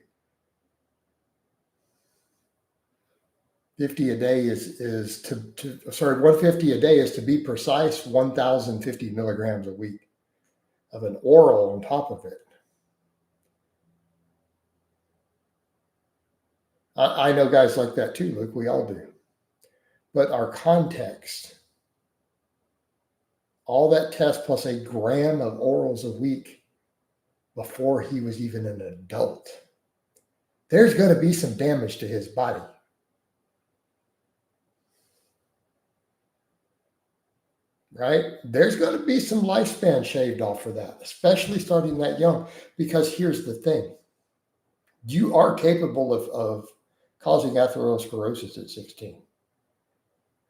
50 a day is 150 a day is, to be precise, 1,050 milligrams a week of an oral on top of it. I know guys like that too, Luke. We all do. But our context, all that test plus 1 gram of orals a week before he was even an adult, there's going to be some damage to his body. Right? There's going to be some lifespan shaved off for that, especially starting that young. Because here's the thing. You are capable of causing atherosclerosis at 16.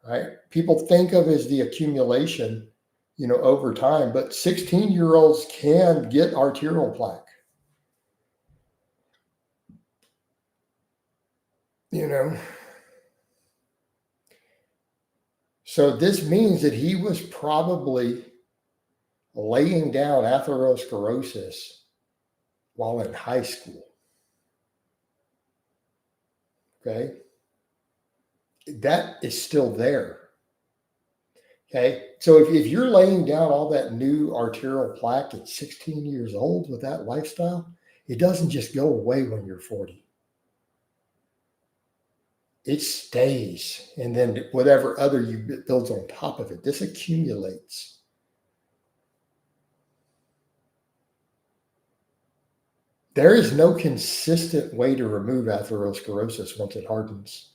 Right? People think of as the accumulation, over time, but 16-year-olds can get arterial plaque. So this means that he was probably laying down atherosclerosis while in high school. Okay. That is still there. Okay. So if you're laying down all that new arterial plaque at 16 years old with that lifestyle, it doesn't just go away when you're 40. It stays. And then whatever other you builds on top of it, this accumulates. There is no consistent way to remove atherosclerosis once it hardens.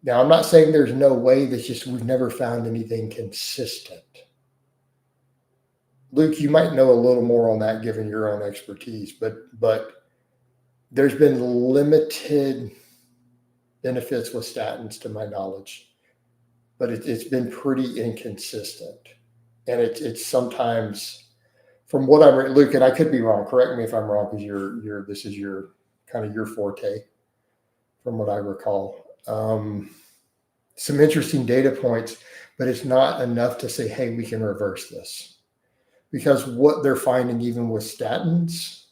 Now, I'm not saying there's no way. That's just we've never found anything consistent. Luke, you might know a little more on that given your own expertise, but there's been limited benefits with statins to my knowledge, but it's been pretty inconsistent. And it's sometimes, from what I'm, Luke, and I could be wrong, correct me if I'm wrong, because this is your kind of your forte from what I recall. Some interesting data points, but it's not enough to say, hey, we can reverse this. Because what they're finding, even with statins,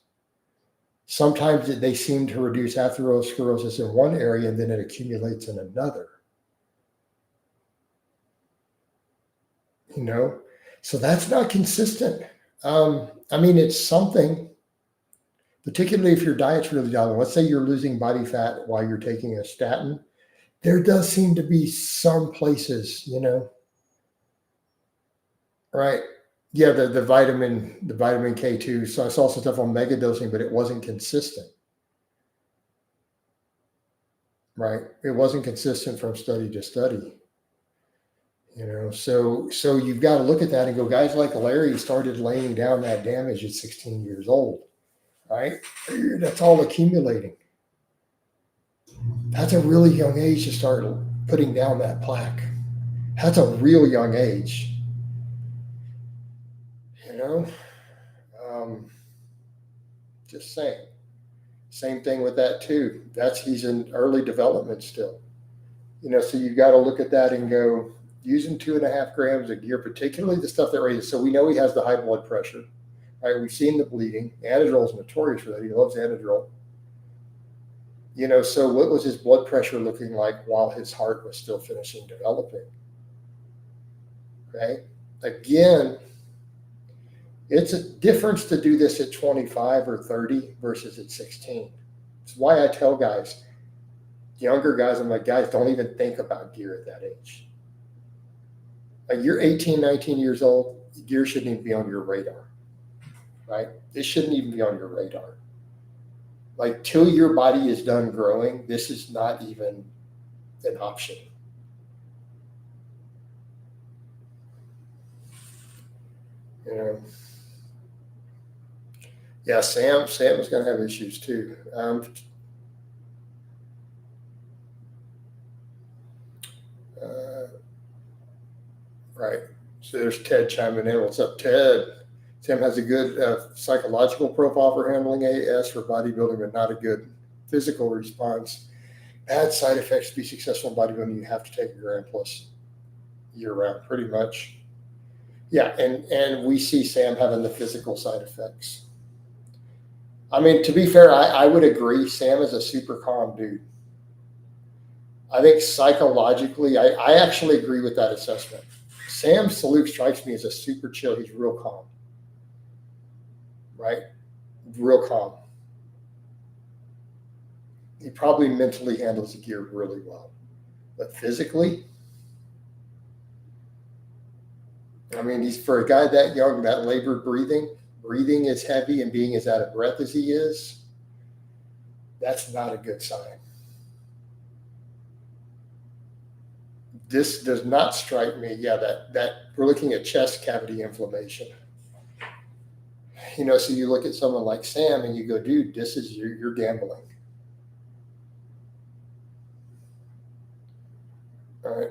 sometimes they seem to reduce atherosclerosis in one area and then it accumulates in another. So that's not consistent. It's something, particularly if your diet's really dialed in. Let's say you're losing body fat while you're taking a statin. There does seem to be some places, right? Yeah, the vitamin K2. So I saw some stuff on mega dosing, but it wasn't consistent. Right? It wasn't consistent from study to study. So you've got to look at that and go, guys like Larry started laying down that damage at 16 years old, right? That's all accumulating. That's a really young age to start putting down that plaque. That's a real young age. Just saying. Same thing with that too. He's in early development still. So you've got to look at that and go, using 2.5 grams of gear, particularly the stuff that raises. So we know he has the high blood pressure. Right? We've seen the bleeding. Anadrol is notorious for that. He loves Anadrol. So what was his blood pressure looking like while his heart was still finishing developing? Right? Again, it's a difference to do this at 25 or 30 versus at 16. It's why I tell guys, younger guys, I'm like, guys, don't even think about gear at that age. Like you're 18, 19 years old, gear shouldn't even be on your radar, right? It shouldn't even be on your radar. Like till your body is done growing, this is not even an option. Yeah, Sam is going to have issues too. Right. So there's Ted chiming in. What's up, Ted? Sam has a good psychological profile for handling AS for bodybuilding, but not a good physical response. Bad side effects to be successful in bodybuilding, you have to take a gram plus year round, pretty much. Yeah, and we see Sam having the physical side effects. I mean, to be fair, I would agree. Sam is a super calm dude. I think psychologically, I actually agree with that assessment. Sam Saluk strikes me as a super chill. He's real calm, right? Real calm. He probably mentally handles the gear really well. But physically, I mean, he's for a guy that young, that labored breathing is heavy and being as out of breath as he is, that's not a good sign. This does not strike me. Yeah, that we're looking at chest cavity inflammation. So you look at someone like Sam and you go, dude, this is you're gambling. All right.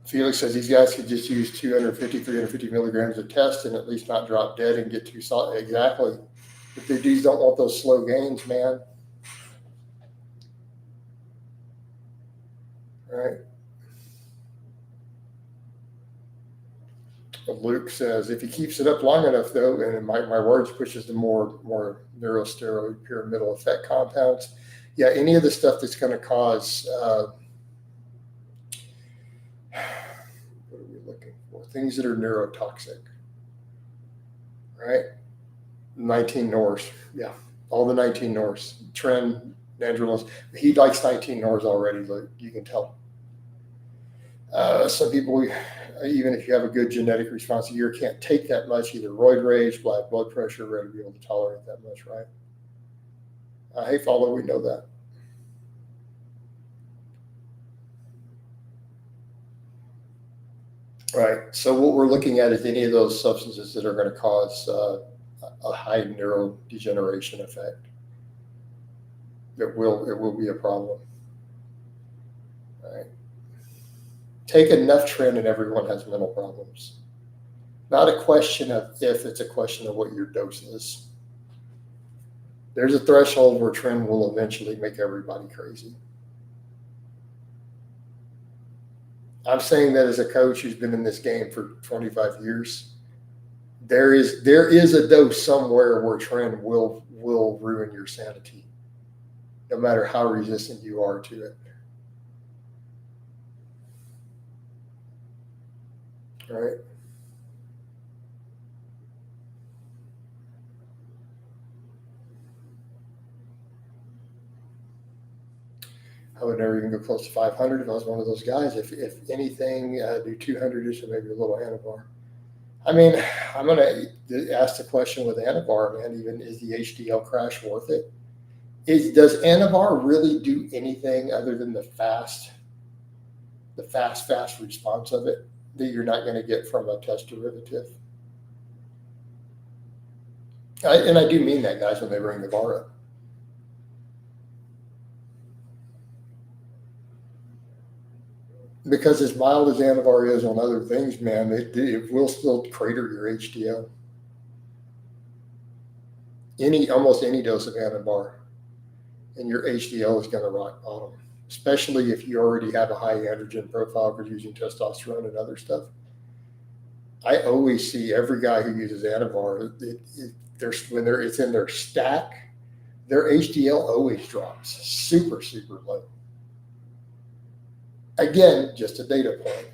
Felix says these guys could just use 250, 350 milligrams of test and at least not drop dead and get too solid. Exactly. But the dudes don't want those slow gains, man. All right. Luke says if he keeps it up long enough, though, and in my words pushes the more neurosteroid pyramidal effect compounds. Yeah, any of the stuff that's going to cause what are we looking for? Things that are neurotoxic, right? 19 Norse, yeah, all the 19 Norse. Trend, Nandrolins, he likes 19 Norse already. Luke, you can tell. Some people, even if you have a good genetic response a year, can't take that much, either roid rage, black blood pressure, ready to be able to tolerate that much, right? Hey, follow, we know that. Right. So what we're looking at is any of those substances that are going to cause a high neurodegeneration effect. It will be a problem. Right. Take enough trend and everyone has mental problems. Not a question of if, it's a question of what your dose is. There's a threshold where trend will eventually make everybody crazy. I'm saying that as a coach who's been in this game for 25 years. There is a dose somewhere where trend will ruin your sanity, no matter how resistant you are to it. All right. I would never even go close to 500 if I was one of those guys. If anything, do 200-ish or maybe a little Anavar. I mean, I'm going to ask the question with Anavar, man, even is the HDL crash worth it? Does Anavar really do anything other than the fast response of it that you're not going to get from a test derivative? And I do mean that, guys, when they bring the bar up. Because as mild as Anavar is on other things, man, it will still crater your HDL. Almost any dose of Anavar, and your HDL is going to rock bottom, especially if you already have a high androgen profile for using testosterone and other stuff. I always see every guy who uses Anavar, it's in their stack, their HDL always drops super, super low. Again, just a data point.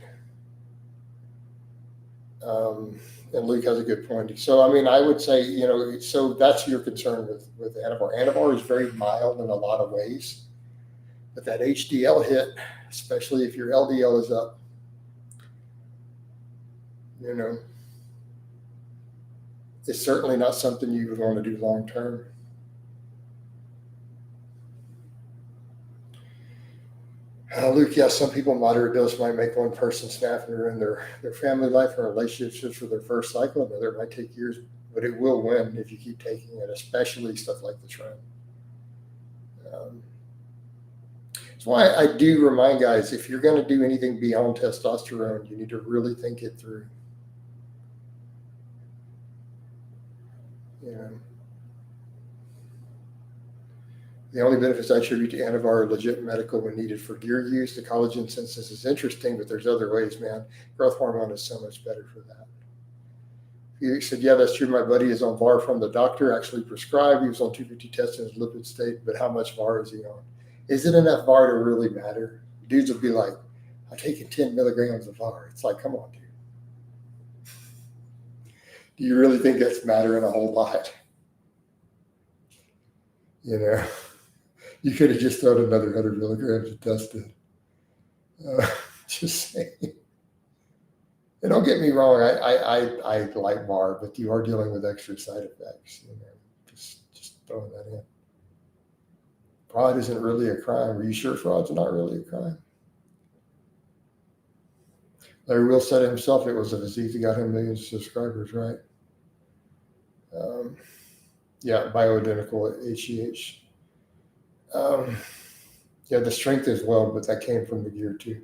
And Luke has a good point. So, I mean, I would say, so that's your concern with Anavar. Anavar is very mild in a lot of ways, but that HDL hit, especially if your LDL is up, it's certainly not something you would want to do long term. Luke, yes, some people moderate dose might make one person snap and ruin their family life and relationships for their first cycle. Another might take years, but it will win if you keep taking it, especially stuff like the trend. That's why I do remind guys, if you're going to do anything beyond testosterone, you need to really think it through. The only benefits I attribute to Anavar are legit medical when needed for gear use. The collagen synthesis is interesting, but there's other ways, man. Growth hormone is so much better for that. He said, yeah, that's true. My buddy is on VAR from the doctor, actually prescribed. He was on 250 test in his lipid state, but how much VAR is he on? Is it enough VAR to really matter? Dudes will be like, I'm taking 10 milligrams of VAR. It's like, come on, dude. Do you really think that's mattering a whole lot? You could have just thrown another 100 milligrams and tested. Just saying. And don't get me wrong, I like VAR, but you are dealing with extra side effects. Just throwing that in. Fraud isn't really a crime. Are you sure fraud's not really a crime? Larry Will said himself it was a physique that got him millions of subscribers, right? Yeah, bioidentical HGH. Yeah, the strength as well, but that came from the gear too.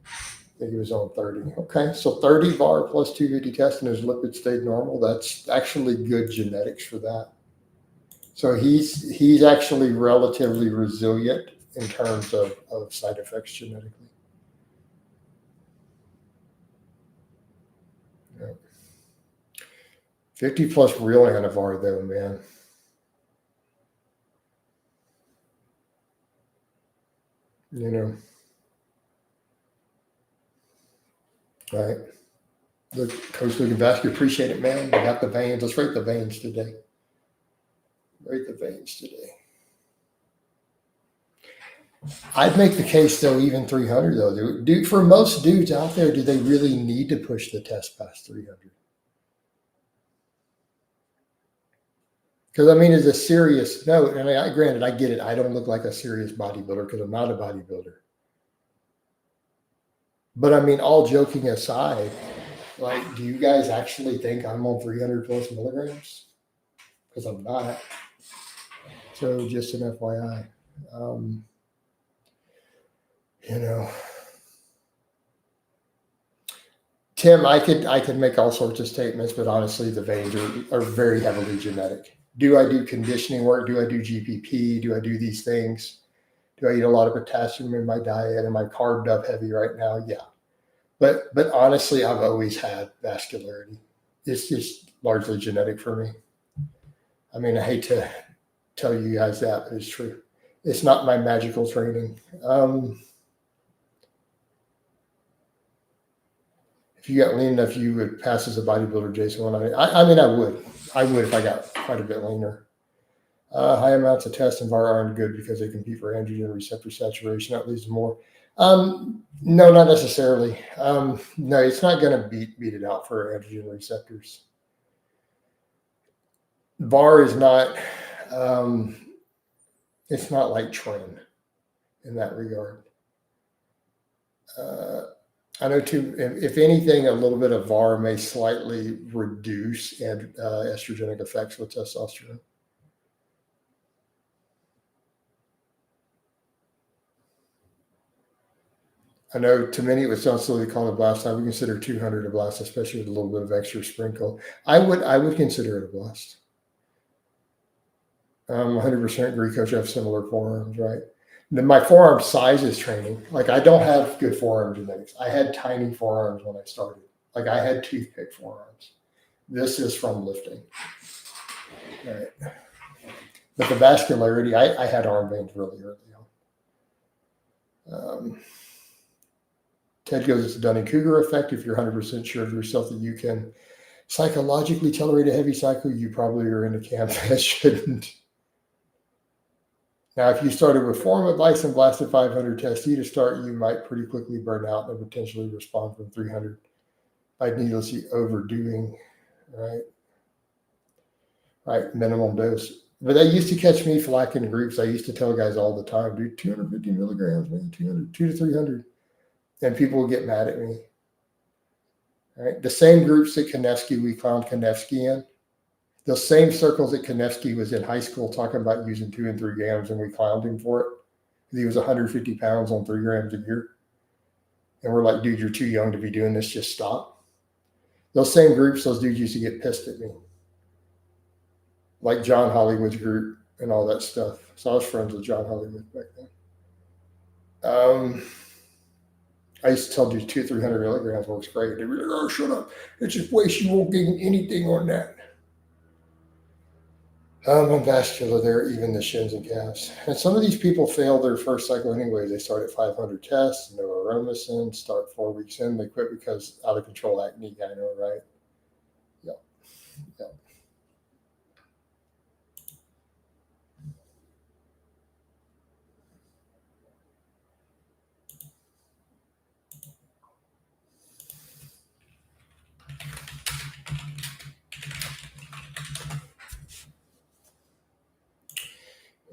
I think he was on 30. Okay, so 30 VAR plus 250 test and his lipid stayed normal. That's actually good genetics for that. So he's actually relatively resilient in terms of side effects genetically. Yeah. 50 plus real Anavar though, man. Right. Look, Coach Luke and Vasquez, appreciate it, man. We got the veins. Let's rate the veins today. I'd make the case, though, even 300, though. For most dudes out there, do they really need to push the test past 300? Because, I mean, as a serious note, and granted, I get it. I don't look like a serious bodybuilder because I'm not a bodybuilder. But, I mean, all joking aside, like, do you guys actually think I'm on 300 plus milligrams? Because I'm not. So just an FYI. Tim, I could make all sorts of statements, but honestly, the veins are very heavily genetic. Do I do conditioning work? Do I do GPP? Do I do these things? Do I eat a lot of potassium in my diet? Am I carved up heavy right now? Yeah. But honestly, I've always had vascularity. It's just largely genetic for me. I mean, I hate to tell you guys that, but it's true. It's not my magical training. If you got lean enough, you would pass as a bodybuilder, Jason. I mean, I would. I would if I got quite a bit leaner. High amounts of test and VAR aren't good because they compete for androgen receptor saturation. That leads to more. No, not necessarily. No, it's not going to beat it out for androgen receptors. VAR is not. It's not like tren in that regard. I know too, if anything, a little bit of VAR may slightly reduce estrogenic effects with testosterone. I know to many it would sound silly to call it a blast. I would consider 200 a blast, especially with a little bit of extra sprinkle. I would consider it a blast. 100% agree, Coach. I have similar forearms, right? My forearm size is training. Like I don't have good forearm genetics. I had tiny forearms when I started. Like I had toothpick forearms. This is from lifting. All right. But the vascularity, I had arm veins really early on. Ted goes, it's a Dunning-Kruger effect. If you're 100% sure of yourself that you can psychologically tolerate a heavy cycle, you probably are in a camp that shouldn't. Now, if you started with form advice and blasted 500 tests to start, you might pretty quickly burn out and potentially respond from 300 by needlessly overdoing, right? Right, minimum dose. But they used to catch me flack in groups. I used to tell guys all the time, dude, 250 milligrams, man, 200, 2 to 300. And people would get mad at me. Right? The same groups that we found Konevsky in, those same circles that Konevsky was in high school talking about using 2 and 3 grams, and we clowned him for it. He was 150 pounds on 3 grams a year. And we're like, dude, you're too young to be doing this. Just stop. Those same groups, those dudes used to get pissed at me. Like John Hollywood's group and all that stuff. So I was friends with John Hollywood back then. I used to tell dudes 200 300 milligrams works great. They'd be like, oh, shut up. It's just waste. You won't gain anything on that. I'm vascular there, even the shins and calves. And some of these people fail their first cycle anyway. They start at 500 tests, no aromasin, start 4 weeks in. They quit because out of control acne, I know, right? Yep. Yep.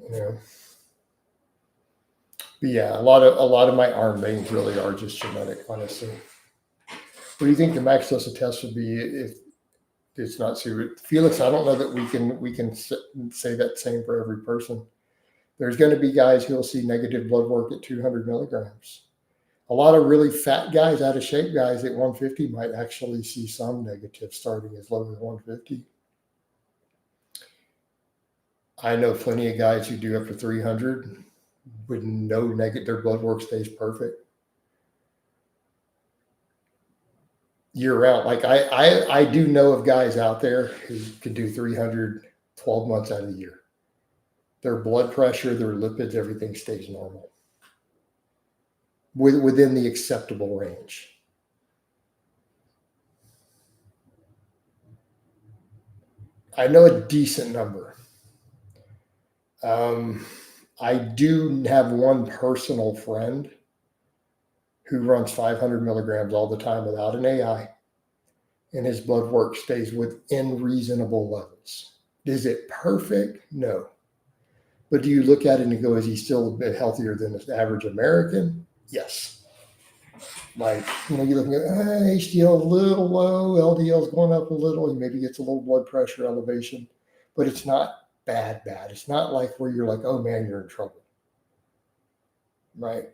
You know. But yeah, a lot of my arm veins really are just genetic, honestly. What do you think the max dose of test would be if it's not serious? Felix, I don't know that we can say that same for every person. There's going to be guys who will see negative blood work at 200 milligrams. A lot of really fat guys, out of shape guys at 150 might actually see some negative starting as low as 150. I know plenty of guys who do up to 300 with no negative, their blood work stays perfect year round. Like I do know of guys out there who could do 300 12 months out of the year. Their blood pressure, their lipids, everything stays normal within the acceptable range. I know a decent number. I do have one personal friend who runs 500 milligrams all the time without an AI, and his blood work stays within reasonable levels. Is it perfect? No. But do you look at it and go, is he still a bit healthier than the average American? Yes. Like, you're looking at HDL a little low, LDL's going up a little, he maybe gets a little blood pressure elevation, but it's not bad. It's not like where you're like, oh man, you're in trouble. Right?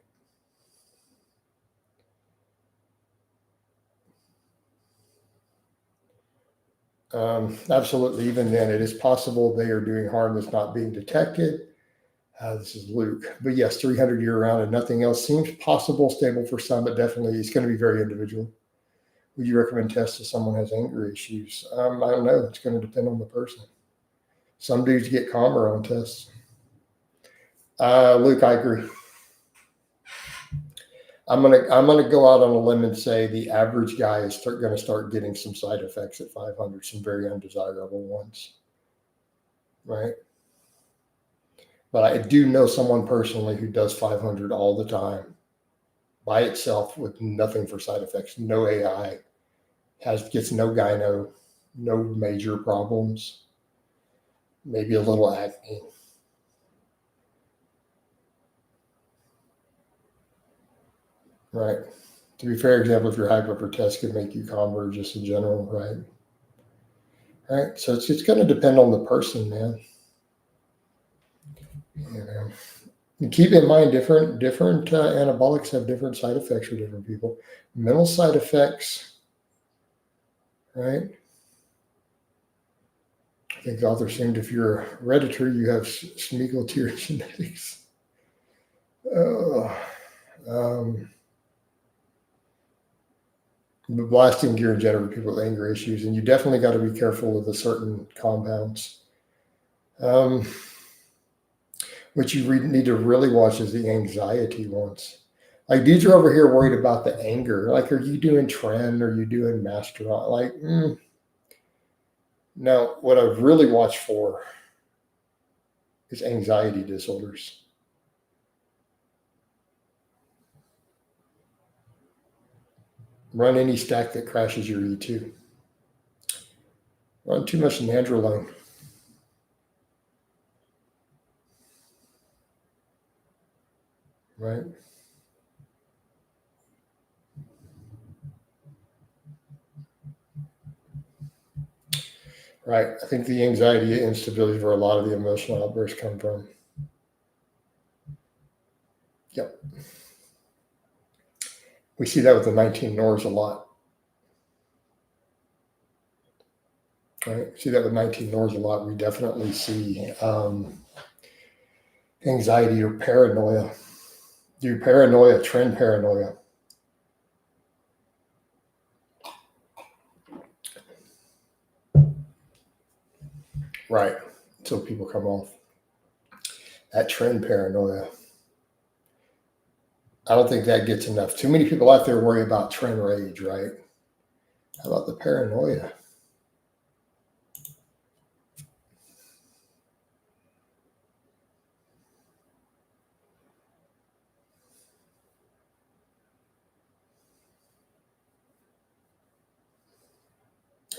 Absolutely. Even then, it is possible they are doing harm that's not being detected. This is Luke. But yes, 300 year round and nothing else seems possible, stable for some, but definitely it's going to be very individual. Would you recommend tests if someone has anger issues? I don't know. It's going to depend on the person. Some dudes get calmer on tests. Luke, I agree. I'm gonna go out on a limb and say the average guy is going to start getting some side effects at 500, some very undesirable ones, right? But I do know someone personally who does 500 all the time by itself with nothing for side effects, no AI, gets no gyno, no major problems, maybe a little acne. Right. To be fair example, if your high blood pressure test could make you calmer just in general, right? All right. So it's going to depend on the person, man. And keep in mind, different anabolics have different side effects for different people. Mental side effects, right? I think the author assumed if you're hereditary, you have Schmigel-Tier genetics. blasting gear in general, people with anger issues, and you definitely got to be careful with the certain compounds. What you need to really watch is the anxiety ones. Like, dudes are over here worried about the anger. Like, are you doing trend? Are you doing master? Like, no, what I've really watched for is anxiety disorders. Run any stack that crashes your E2. Run too much nandrolone. Right? Right. I think the anxiety and instability is where a lot of the emotional outbursts come from. Yep. We see that with the 19 Nors a lot. Right? We see that with 19 Nors a lot. We definitely see anxiety or paranoia. Do paranoia, trend paranoia. Right. Until people come off. That trend paranoia. I don't think that gets enough. Too many people out there worry about trend rage, right? How about the paranoia?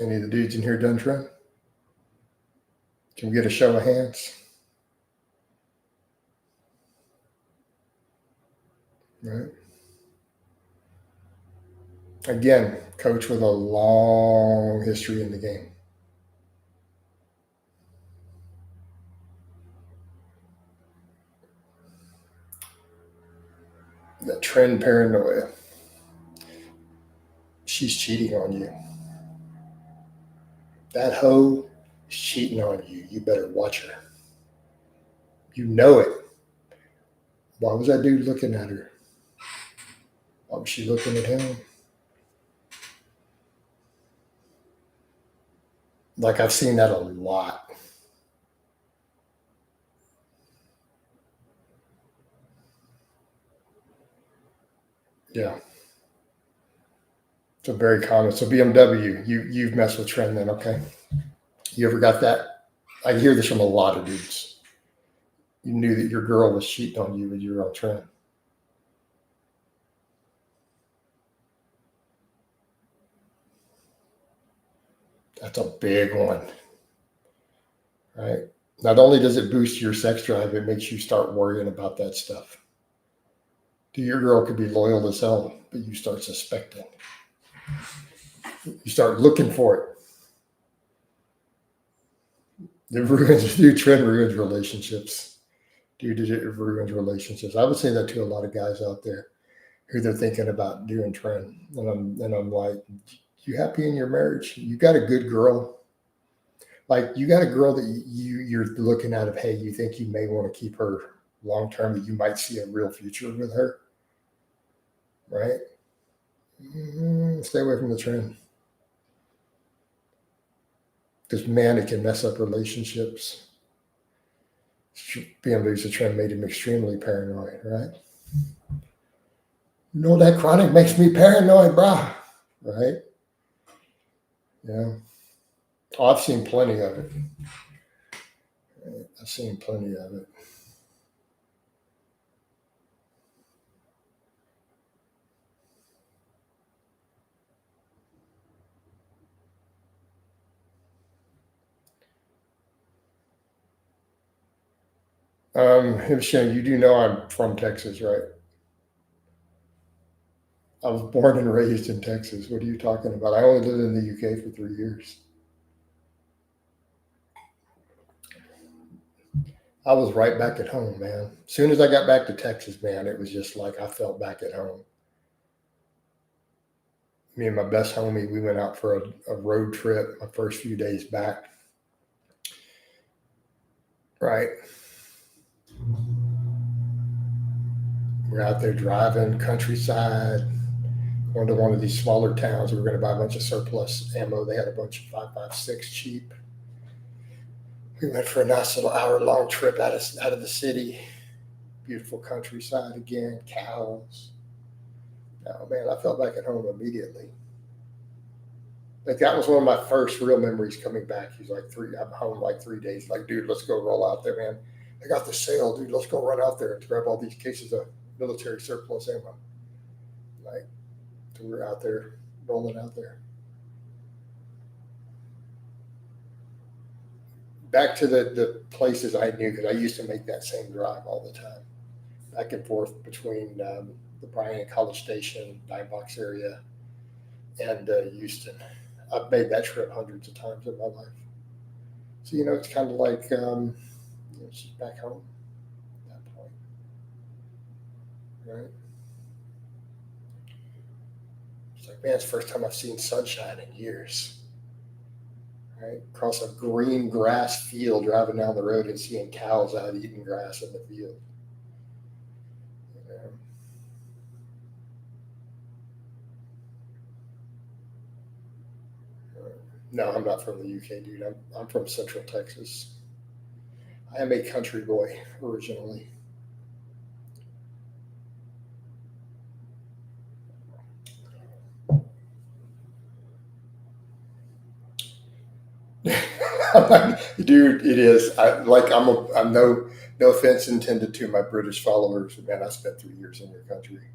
Any of the dudes in here done trend? Can we get a show of hands? Right. Again, coach with a long history in the game. That trend paranoia. She's cheating on you. That hoe is cheating on you. You better watch her. You know it. Why was that dude looking at her? Why was she looking at him? Like, I've seen that a lot. Yeah. So very common. So BMW, you've messed with trend then, okay? You ever got that? I hear this from a lot of dudes. You knew that your girl was cheating on you, but you were on trend. That's a big one, right? Not only does it boost your sex drive, it makes you start worrying about that stuff. Your girl could be loyal as hell, but you start suspecting. You start looking for it. Dude, trend ruins relationships. Dude, it ruins relationships. I would say that to a lot of guys out there who they're thinking about doing trend. And I'm like, you happy in your marriage? You got a good girl. Like, you got a girl that you're looking at of, hey, you think you may want to keep her long term, that you might see a real future with her, right? Stay away from the trend. Because, man, it can mess up relationships. BMW's a trend made him extremely paranoid, right? You know, that chronic makes me paranoid, brah, right? Yeah. Oh, I've seen plenty of it. I've seen plenty of it. Shane, you do know I'm from Texas, right? I was born and raised in Texas. What are you talking about? I only lived in the UK for 3 years. I was right back at home, man. As soon as I got back to Texas, man, it was just like I felt back at home. Me and my best homie, we went out for a road trip my first few days back. Right. We're out there driving countryside, Going to one of these smaller towns. We were going to buy a bunch of surplus ammo. They had a bunch of 5.56 cheap. We went for a nice little hour-long trip out of the city. Beautiful countryside again, cows. Oh man, I felt back at home immediately. Like that was one of my first real memories coming back. He's like I'm home like 3 days. Like, dude, let's go roll out there, man. I got the sale, dude. Let's go run out there and grab all these cases of military surplus ammo. Like, so we're out there, rolling out there. Back to the places I knew, because I used to make that same drive all the time, back and forth between the Bryan College Station, Dime Box area, and Houston. I've made that trip hundreds of times in my life. So, it's kind of like it's just back home at that point, right? It's like, man, it's the first time I've seen sunshine in years. Right? Across a green grass field, driving down the road and seeing cows out eating grass in the field. No, I'm not from the UK, dude. I'm from Central Texas. I am a country boy originally. Dude, it is. I'm no offense intended to my British followers. Man, I spent 3 years in your country.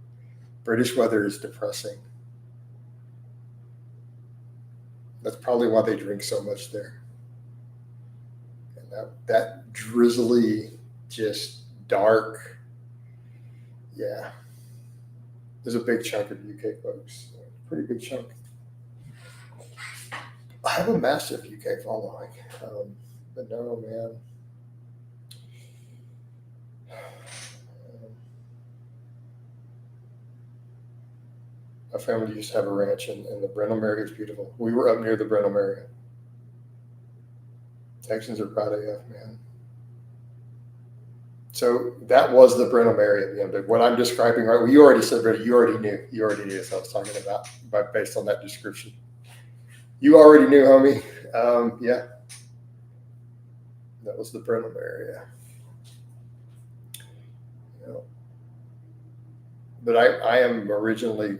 British weather is depressing. That's probably why they drink so much there. And that drizzly, just dark. Yeah. There's a big chunk of UK folks. Pretty big chunk. I have a massive UK following. But no, man. My family used to have a ranch in the Brenham area. It's beautiful. We were up near the Brenham area. Texans are proud of you, man. So that was the Brenham area. What I'm describing, right? Well, you already said, Brady, you already knew. You already knew what I was talking about, based on that description. You already knew, homie. Yeah. That was the Brenham area. But I am originally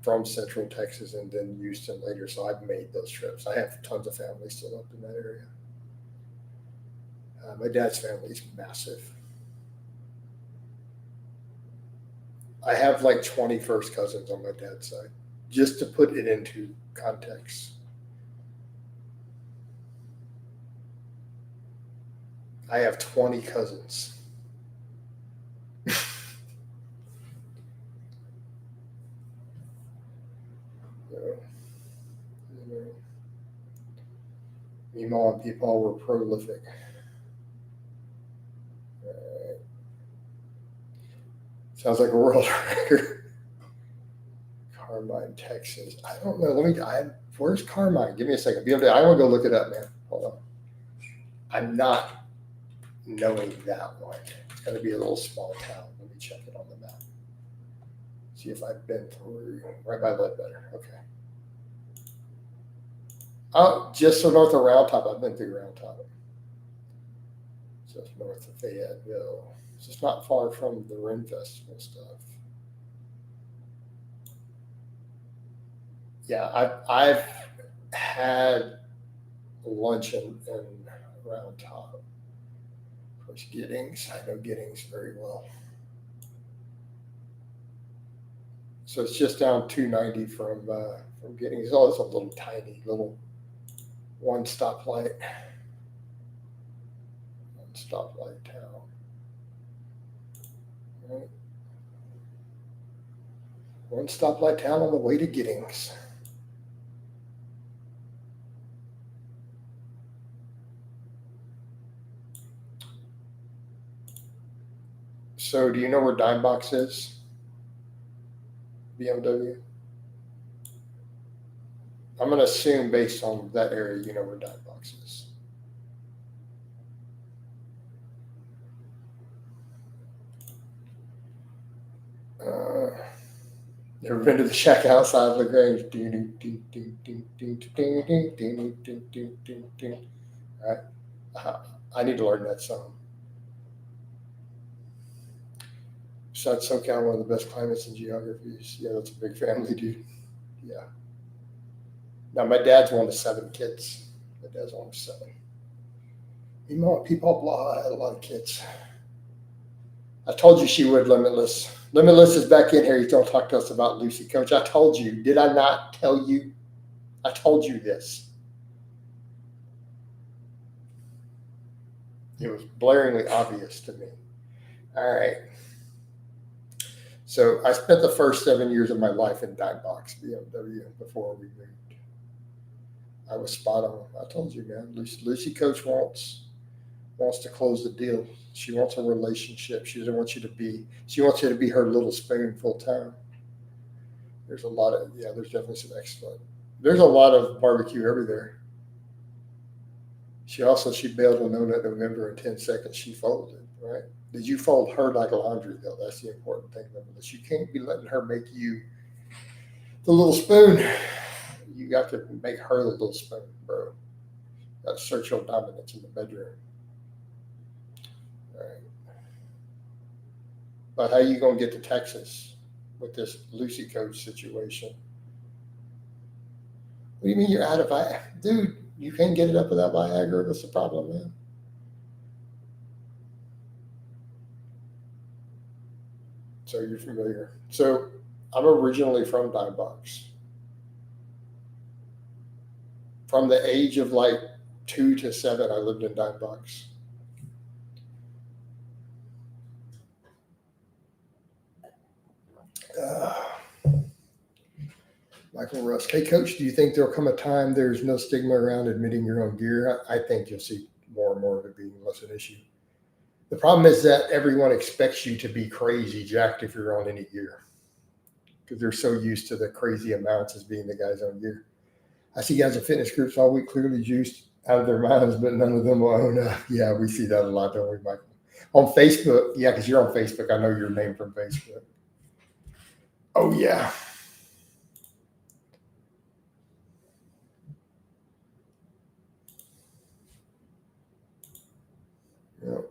from Central Texas and then Houston later, so I've made those trips. I have tons of family still up in that area. My dad's family is massive. I have like 20 first cousins on my dad's side, just to put it into context. I have 20 cousins. Meemaw and Peepaw were prolific. Sounds like a world record. Carmine, Texas. I don't know. Where's Carmine? Give me a second. I want to go look it up, man. Hold on. I'm not knowing that one. It's going to be a little small town. Let me check it on the map. See if I've been through. Right by Ledbetter. Okay. Oh, just so north of Round Top. I've been through Round Top. Just north of Fayetteville. It's just not far from the Ren Festival stuff. Yeah, I've had lunch in Round Top. Of course, Giddings. I know Giddings very well. So it's just down 290 from Giddings. Oh, it's a little tiny little one stoplight town. Right. One stoplight town on the way to Giddings. So do you know where Dime Box is? BMW? I'm going to assume based on that area, you know where Dime Box is. You ever been to the shack outside Lagrange? Right? I need to learn that song. Besides SoCal, one of the best climates and geographies. Yeah, that's a big family, dude. Yeah. Now, my dad's one of 7 kids. My dad's one of 7. You know, people Blaha had a lot of kids. I told you she would, Limitless. Limitless is back in here. He's going to talk to us about Lucy. Coach, I told you. Did I not tell you? I told you this. It was blaringly obvious to me. All right. So I spent the first 7 years of my life in dime box BMW before we moved. I was spot on. I told you, man. Lucy Coach wants to close the deal. She wants a relationship. She doesn't want you to be. She wants you to be her little spoon full time. There's a lot of there's definitely some excellent. There's a lot of barbecue everywhere. She bailed on Nona November in 10 seconds. She folded, right? Did you fold her like laundry, though? That's the important thing. You can't be letting her make you the little spoon. You got to make her the little spoon, bro. You got to search your dominance in the bedroom. All right. But how are you going to get to Texas with this Lucy Coach situation? What do you mean you're out of Viagra? Dude, you can't get it up without Viagra. What's the problem, man? So you're familiar. So I'm originally from Dime Box. From the age of like 2 to 7, I lived in Dime Box. Michael Rusk. Hey, Coach, do you think there'll come a time there's no stigma around admitting your own gear? I think you'll see more and more of it being less an issue. The problem is that everyone expects you to be crazy jacked if you're on any gear because they're so used to the crazy amounts as being the guys on gear. I see guys in fitness groups all week clearly juiced out of their minds, but none of them will own yeah, we see that a lot, don't we, Michael? On Facebook, yeah, because you're on Facebook. I know your name from Facebook. Oh, yeah. Yep.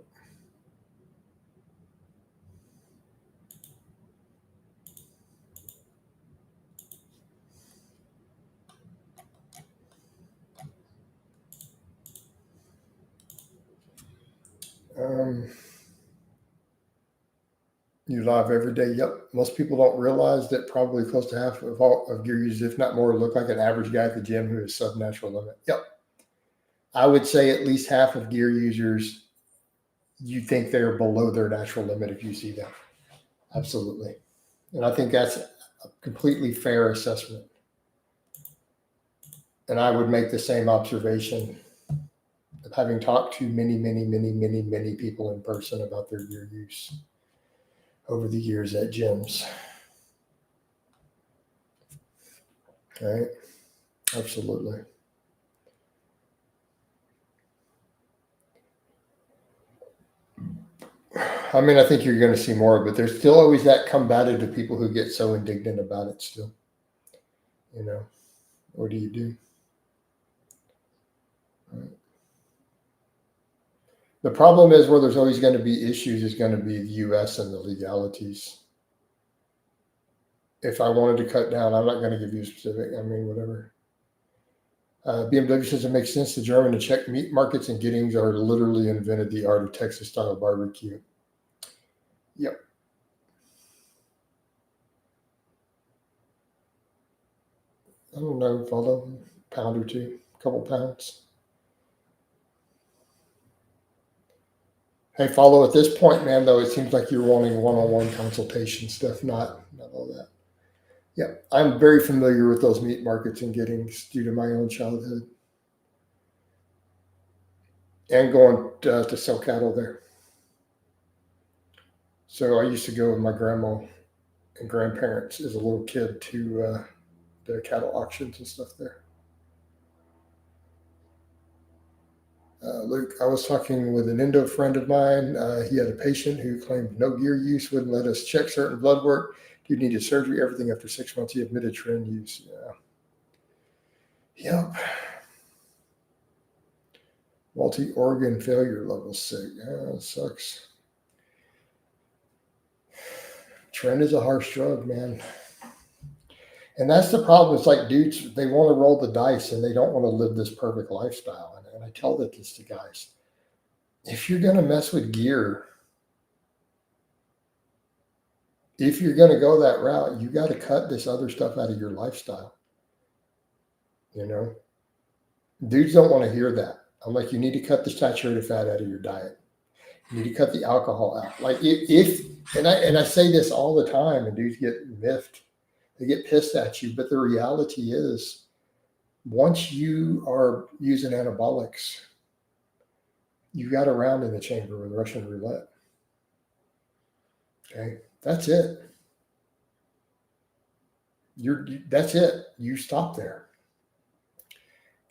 You live every day. Yep. Most people don't realize that probably close to half of all of gear users, if not more, look like an average guy at the gym who is sub-natural limit. Yep. I would say at least half of gear users, you think they're below their natural limit if you see them. Absolutely. And I think that's a completely fair assessment. And I would make the same observation of having talked to many people in person about their gear use over the years at gyms. Right? Absolutely. I mean, I think you're going to see more, but there's still always that combative to people who get so indignant about it still. You know, what do you do? Right. The problem is where there's always going to be issues is going to be the U.S. and the legalities. If I wanted to cut down, I'm not going to give you a specific, I mean, whatever. BMW says it makes sense. The German and Czech meat markets and Giddings are literally invented the art of Texas-style barbecue. Yep. I don't know, follow a pound or two, a couple pounds. Hey, follow at this point, man, though, it seems like you're wanting one-on-one consultation stuff, not all that. Yeah, I'm very familiar with those meat markets and Giddings due to my own childhood. And going to sell cattle there. So I used to go with my grandma and grandparents as a little kid to the cattle auctions and stuff there. Luke, I was talking with an endo friend of mine. He had a patient who claimed no gear use, wouldn't let us check certain blood work Dude needed surgery, everything after 6 months. He admitted trend use. Yeah. Yep. Multi-organ failure level 6. Yeah, it sucks. Trend is a harsh drug, man. And that's the problem. It's like dudes, they want to roll the dice and they don't want to live this perfect lifestyle. And I tell this to guys. If you're going to mess with gear, if you're going to go that route, you got to cut this other stuff out of your lifestyle. You know, dudes don't want to hear that. I'm like, you need to cut the saturated fat out of your diet. You need to cut the alcohol out. Like and I say this all the time, and dudes get miffed. They get pissed at you. But the reality is, once you are using anabolics, you got a round in the chamber with Russian roulette. Okay, that's it. That's it. You stop there.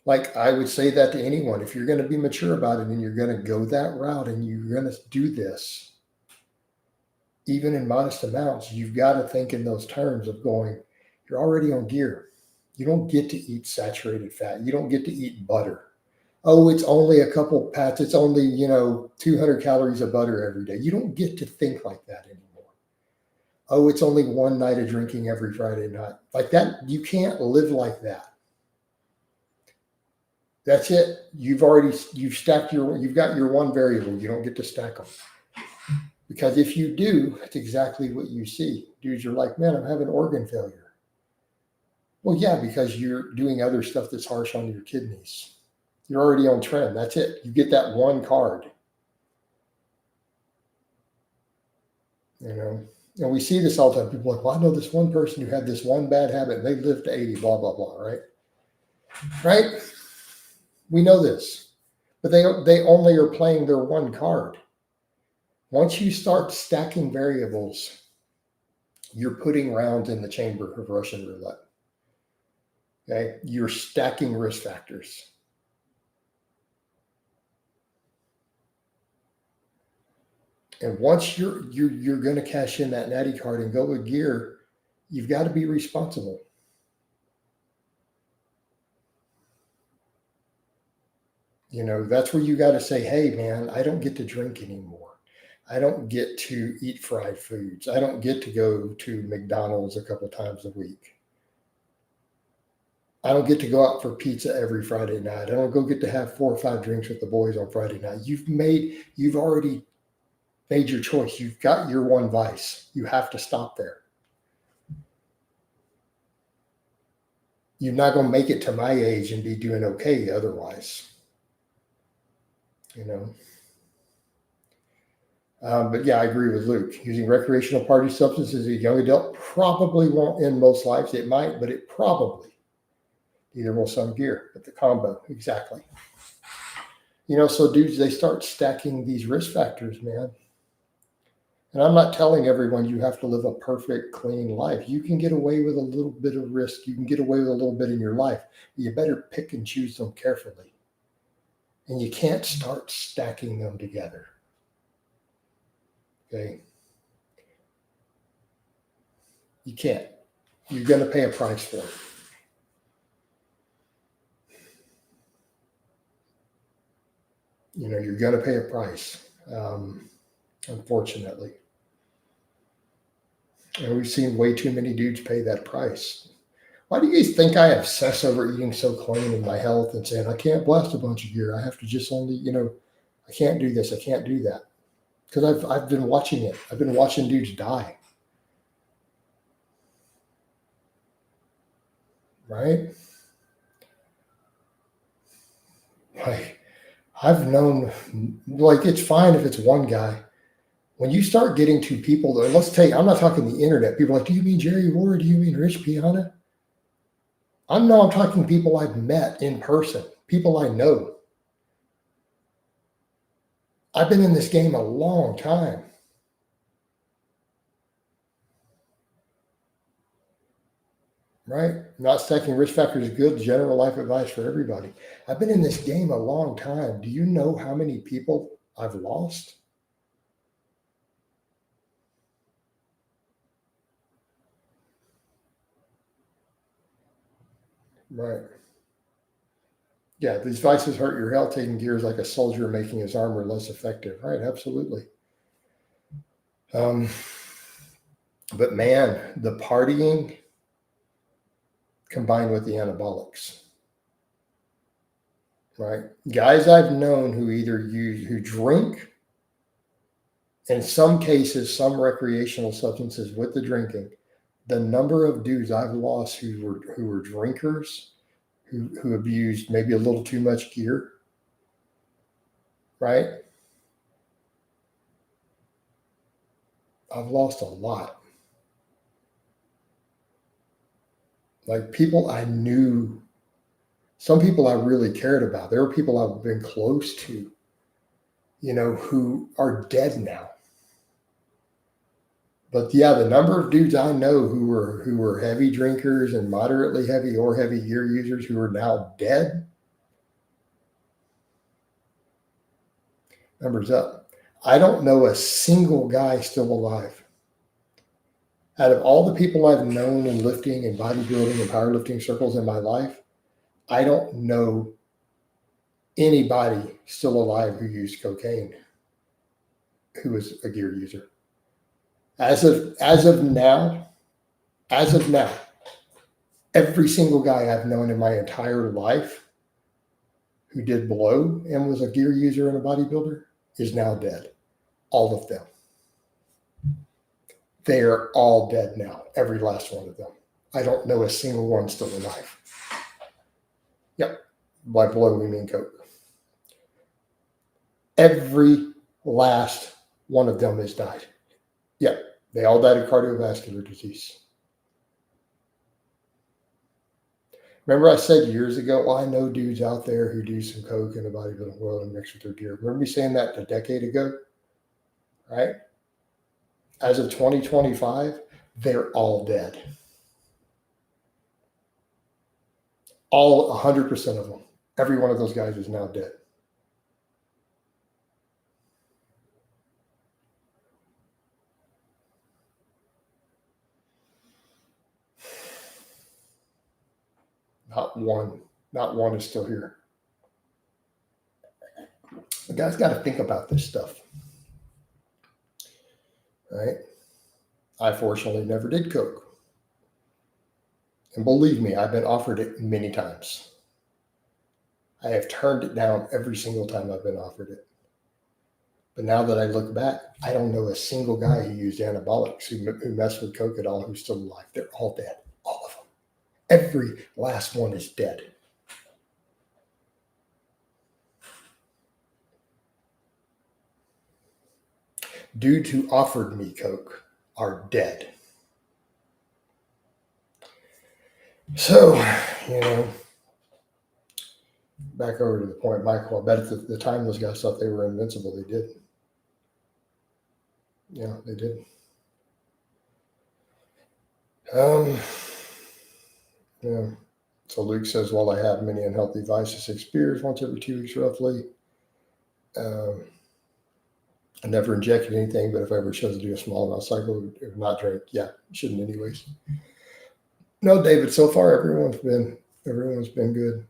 Like I would say that to anyone, if you're going to be mature about it and you're going to go that route and you're going to do this, even in modest amounts, you've got to think in those terms of going, you're already on gear. You don't get to eat saturated fat. You don't get to eat butter. Oh, it's only a couple pats. It's only, 200 calories of butter every day. You don't get to think like that anymore. Oh, it's only one night of drinking every Friday night. Like that, you can't live like that. That's it. You've got your one variable. You don't get to stack them. Because if you do, that's exactly what you see. Dudes are like, man, I'm having organ failure. Well, yeah, because you're doing other stuff that's harsh on your kidneys. You're already on trend. That's it. You get that one card. And we see this all the time. People are like, well, I know this one person who had this one bad habit and they lived to 80, blah, blah, blah, right? Right? We know this. But they only are playing their one card. Once you start stacking variables, you're putting rounds in the chamber of Russian roulette. Okay? You're stacking risk factors. And once you're going to cash in that natty card and go with gear, you've got to be responsible. That's where you got to say, hey, man, I don't get to drink anymore. I don't get to eat fried foods. I don't get to go to McDonald's a couple times a week. I don't get to go out for pizza every Friday night. I don't get to have 4 or 5 drinks with the boys on Friday night. You've already made your choice. You've got your one vice. You have to stop there. You're not going to make it to my age and be doing okay otherwise. But yeah, I agree with Luke. Using recreational party substances as a young adult probably won't end most lives. It might, but it probably either will some gear. But the combo, exactly. So dudes, they start stacking these risk factors, man. And I'm not telling everyone you have to live a perfect, clean life. You can get away with a little bit of risk. You can get away with a little bit in your life. But you better pick and choose them carefully. And you can't start stacking them together. Okay? You can't. You're going to pay a price for it. You're going to pay a price, unfortunately. And we've seen way too many dudes pay that price. Why do you guys think I obsess over eating so clean in my health and saying, I can't blast a bunch of gear. I have to just only, I can't do this. I can't do that. Because I've been watching it. I've been watching dudes die. Right? Like, I've known, like, it's fine if it's one guy. When you start getting to people, let's tell you, I'm not talking the internet. People are like, do you mean Jerry Ward? Do you mean Rich Piana? I'm talking people I've met in person, people I know. I've been in this game a long time. Right? Not stacking risk factors is good. General life advice for everybody. I've been in this game a long time. Do you know how many people I've lost? Right. Yeah, these vices hurt your health. Taking gear is like a soldier making his armor less effective. Right, absolutely. But man, the partying combined with the anabolics, right? Guys I've known who who drink, in some cases, some recreational substances with the drinking. The number of dudes I've lost who were drinkers, who abused maybe a little too much gear, right? I've lost a lot. Like people I knew, some people I really cared about. There were people I've been close to, who are dead now. But yeah, the number of dudes I know who were heavy drinkers and moderately heavy or heavy gear users who are now dead, numbers up. I don't know a single guy still alive. Out of all the people I've known in lifting and bodybuilding and powerlifting circles in my life, I don't know anybody still alive who used cocaine, who was a gear user. As of now, every single guy I've known in my entire life who did blow and was a gear user and a bodybuilder is now dead. All of them. They are all dead now. Every last one of them. I don't know a single one still alive. Yep. By blow, we mean coke. Every last one of them has died. Yep. They all died of cardiovascular disease. Remember I said years ago, well, I know dudes out there who do some coke in the bodybuilding world and mix with their gear. Remember me saying that a decade ago? Right? As of 2025, they're all dead. All 100% of them. Every one of those guys is now dead. Not one is still here. The guy's got to think about this stuff. Right? I fortunately never did coke. And believe me, I've been offered it many times. I have turned it down every single time I've been offered it. But now that I look back, I don't know a single guy who used anabolics who messed with coke at all who's still alive. They're all dead. All of them. Every last one is dead. Dudes who offered me coke are dead. So, back over to the point, Michael, I bet at the time those guys thought they were invincible. They did. Yeah, they did. Yeah. So Luke says, while I have many unhealthy vices, 6 beers once every 2 weeks roughly. I never injected anything, but if I ever chose to do a small amount cycle, if not drink, yeah, shouldn't anyways. No, David, so far everyone's been good.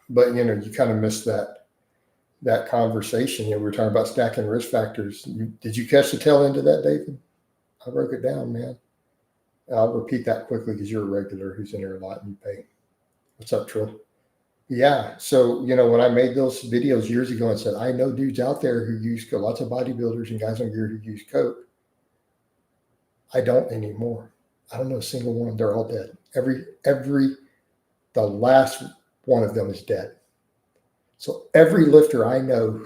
But you kind of missed that conversation. We were talking about stacking risk factors. Did you catch the tail end of that, David? I broke it down, man. I'll repeat that quickly because you're a regular who's in here a lot and you pay. What's up, Trill? Yeah. So, when I made those videos years ago and said, I know dudes out there who use coke, lots of bodybuilders and guys on gear who use coke. I don't anymore. I don't know a single one. They're all dead. The last one of them is dead. So every lifter I know,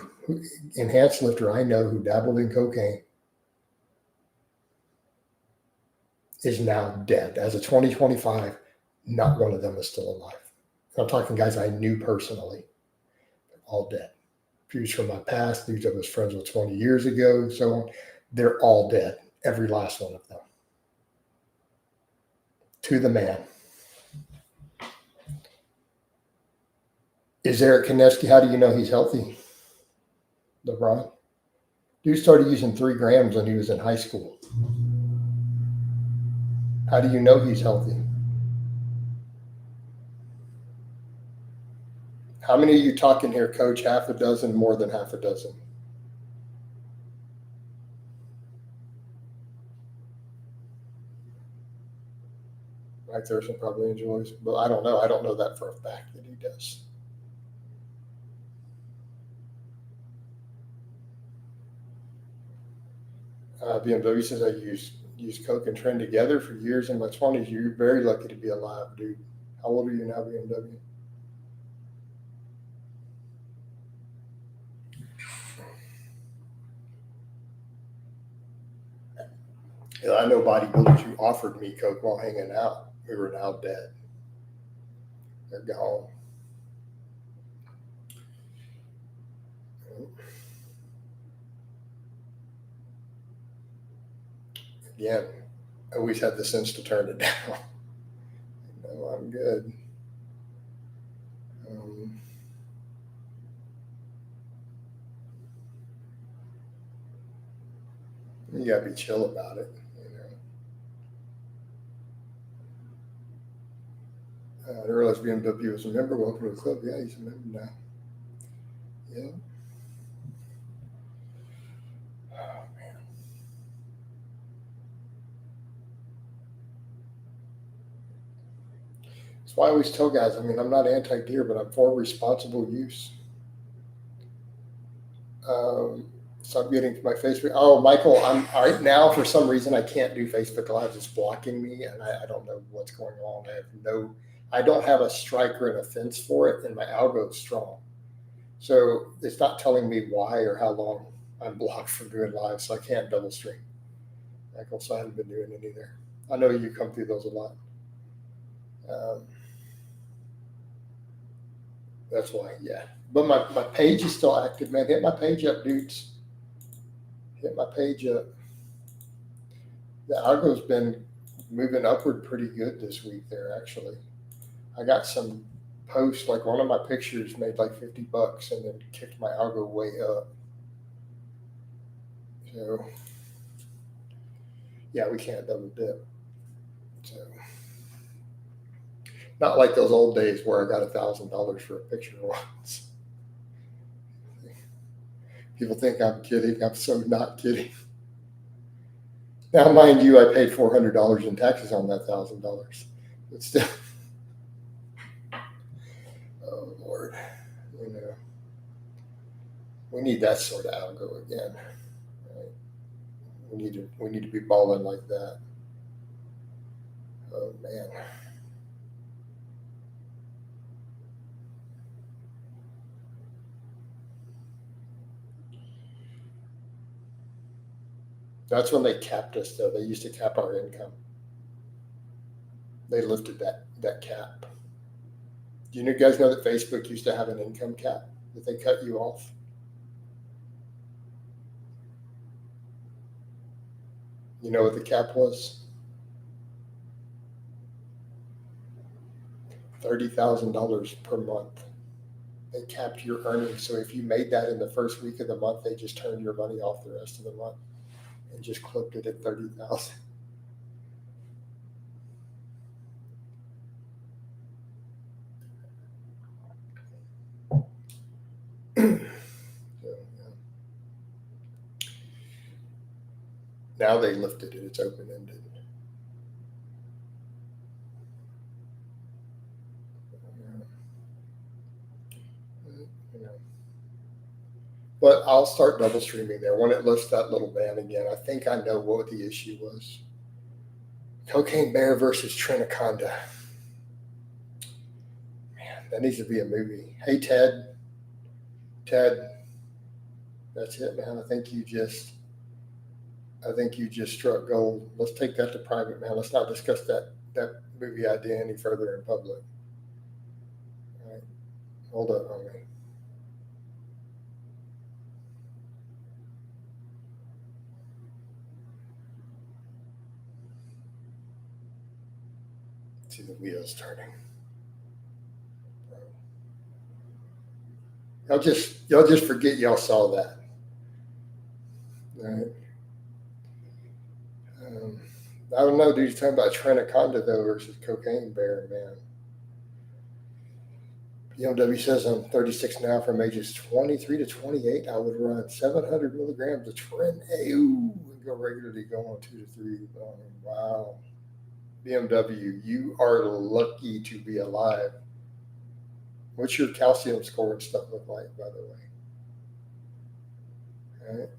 enhanced lifter I know who dabbled in cocaine is now dead. As of 2025, not one of them is still alive. I'm talking guys I knew personally. They're all dead. Dudes from my past, dudes I was friends with 20 years ago, so on. They're all dead. Every last one of them. To the man. Is Eric Konechny, how do you know he's healthy? LeBron? Dude started using 3 grams when he was in high school. How do you know he's healthy? How many of you talking here, Coach? Half a dozen, more than half a dozen? Mike Thurston probably enjoys, but I don't know. I don't know that for a fact that he does. BMW says I used Coke and Trend together for years in my 20s. You're very lucky to be alive, dude. How old are you now, BMW? Yeah, I know bodybuilders who offered me Coke while hanging out who are now dead. They're gone. Again, I always had the sense to turn it down. No, I'm good. You gotta be chill about it, I didn't realize BMW was a member. Welcome to the club. Yeah, he's a member now. Yeah. Oh, man. That's why I always tell guys, I mean, I'm not anti-deer, but I'm for responsible use. So I'm getting to my Facebook. Oh, Michael, I'm all right now. For some reason, I can't do Facebook Live. It's blocking me, and I don't know what's going on. I don't have a strike or an offense for it, and my algo is strong. So it's not telling me why or how long I'm blocked from doing live, so I can't double stream. Michael, so I haven't been doing it either. I know you come through those a lot. That's why, yeah. But my page is still active, man. Hit my page up, dudes. Hit my page up. The algo's been moving upward pretty good this week there, actually. I got some posts, like one of my pictures made like $50 and then kicked my algo way up. So, yeah, we can't double dip. So, not like those old days where I got $1,000 for a picture once. People think I'm kidding. I'm so not kidding. Now, mind you, I paid $400 in taxes on that $1,000, but still. Oh Lord, we need that sort of algo again. Right? We need to be balling like that. Oh man. That's when they capped us, though. They used to cap our income. They lifted that cap. Do you guys know that Facebook used to have an income cap that they cut you off? You know what the cap was? $30,000 per month. They capped your earnings. So if you made that in the first week of the month, they just turned your money off the rest of the month and just clipped it at 30,000. Now they lifted it. It's open ended. But I'll start double streaming there when it lifts that little ban again. I think I know what the issue was. Cocaine Bear versus Trinaconda. Man, that needs to be a movie. Hey, Ted. Ted, that's it, man. I think you just struck gold. Let's take that to private, man. Let's not discuss that movie idea any further in public. All right. Hold up, homie. See the wheels turning. Y'all just forget y'all saw that. All right. I don't know, dude. You're talking about Trinaconda though versus Cocaine Bear, man. BMW says I'm 36 now. From ages 23 to 28, I would run 700 milligrams of Tren A. Ooh, and go regularly, go on 2 to 3. Wow. BMW, you are lucky to be alive. What's your calcium score and stuff look like, by the way? All right.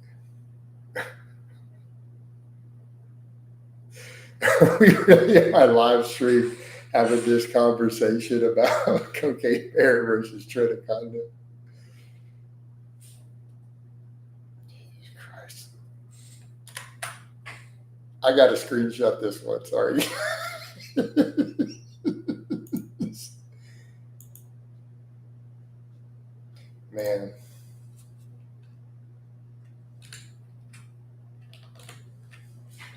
We really in my live stream having this conversation about cocaine bear versus Trinaconda. Jesus Christ. I got to screenshot this one, sorry. Man.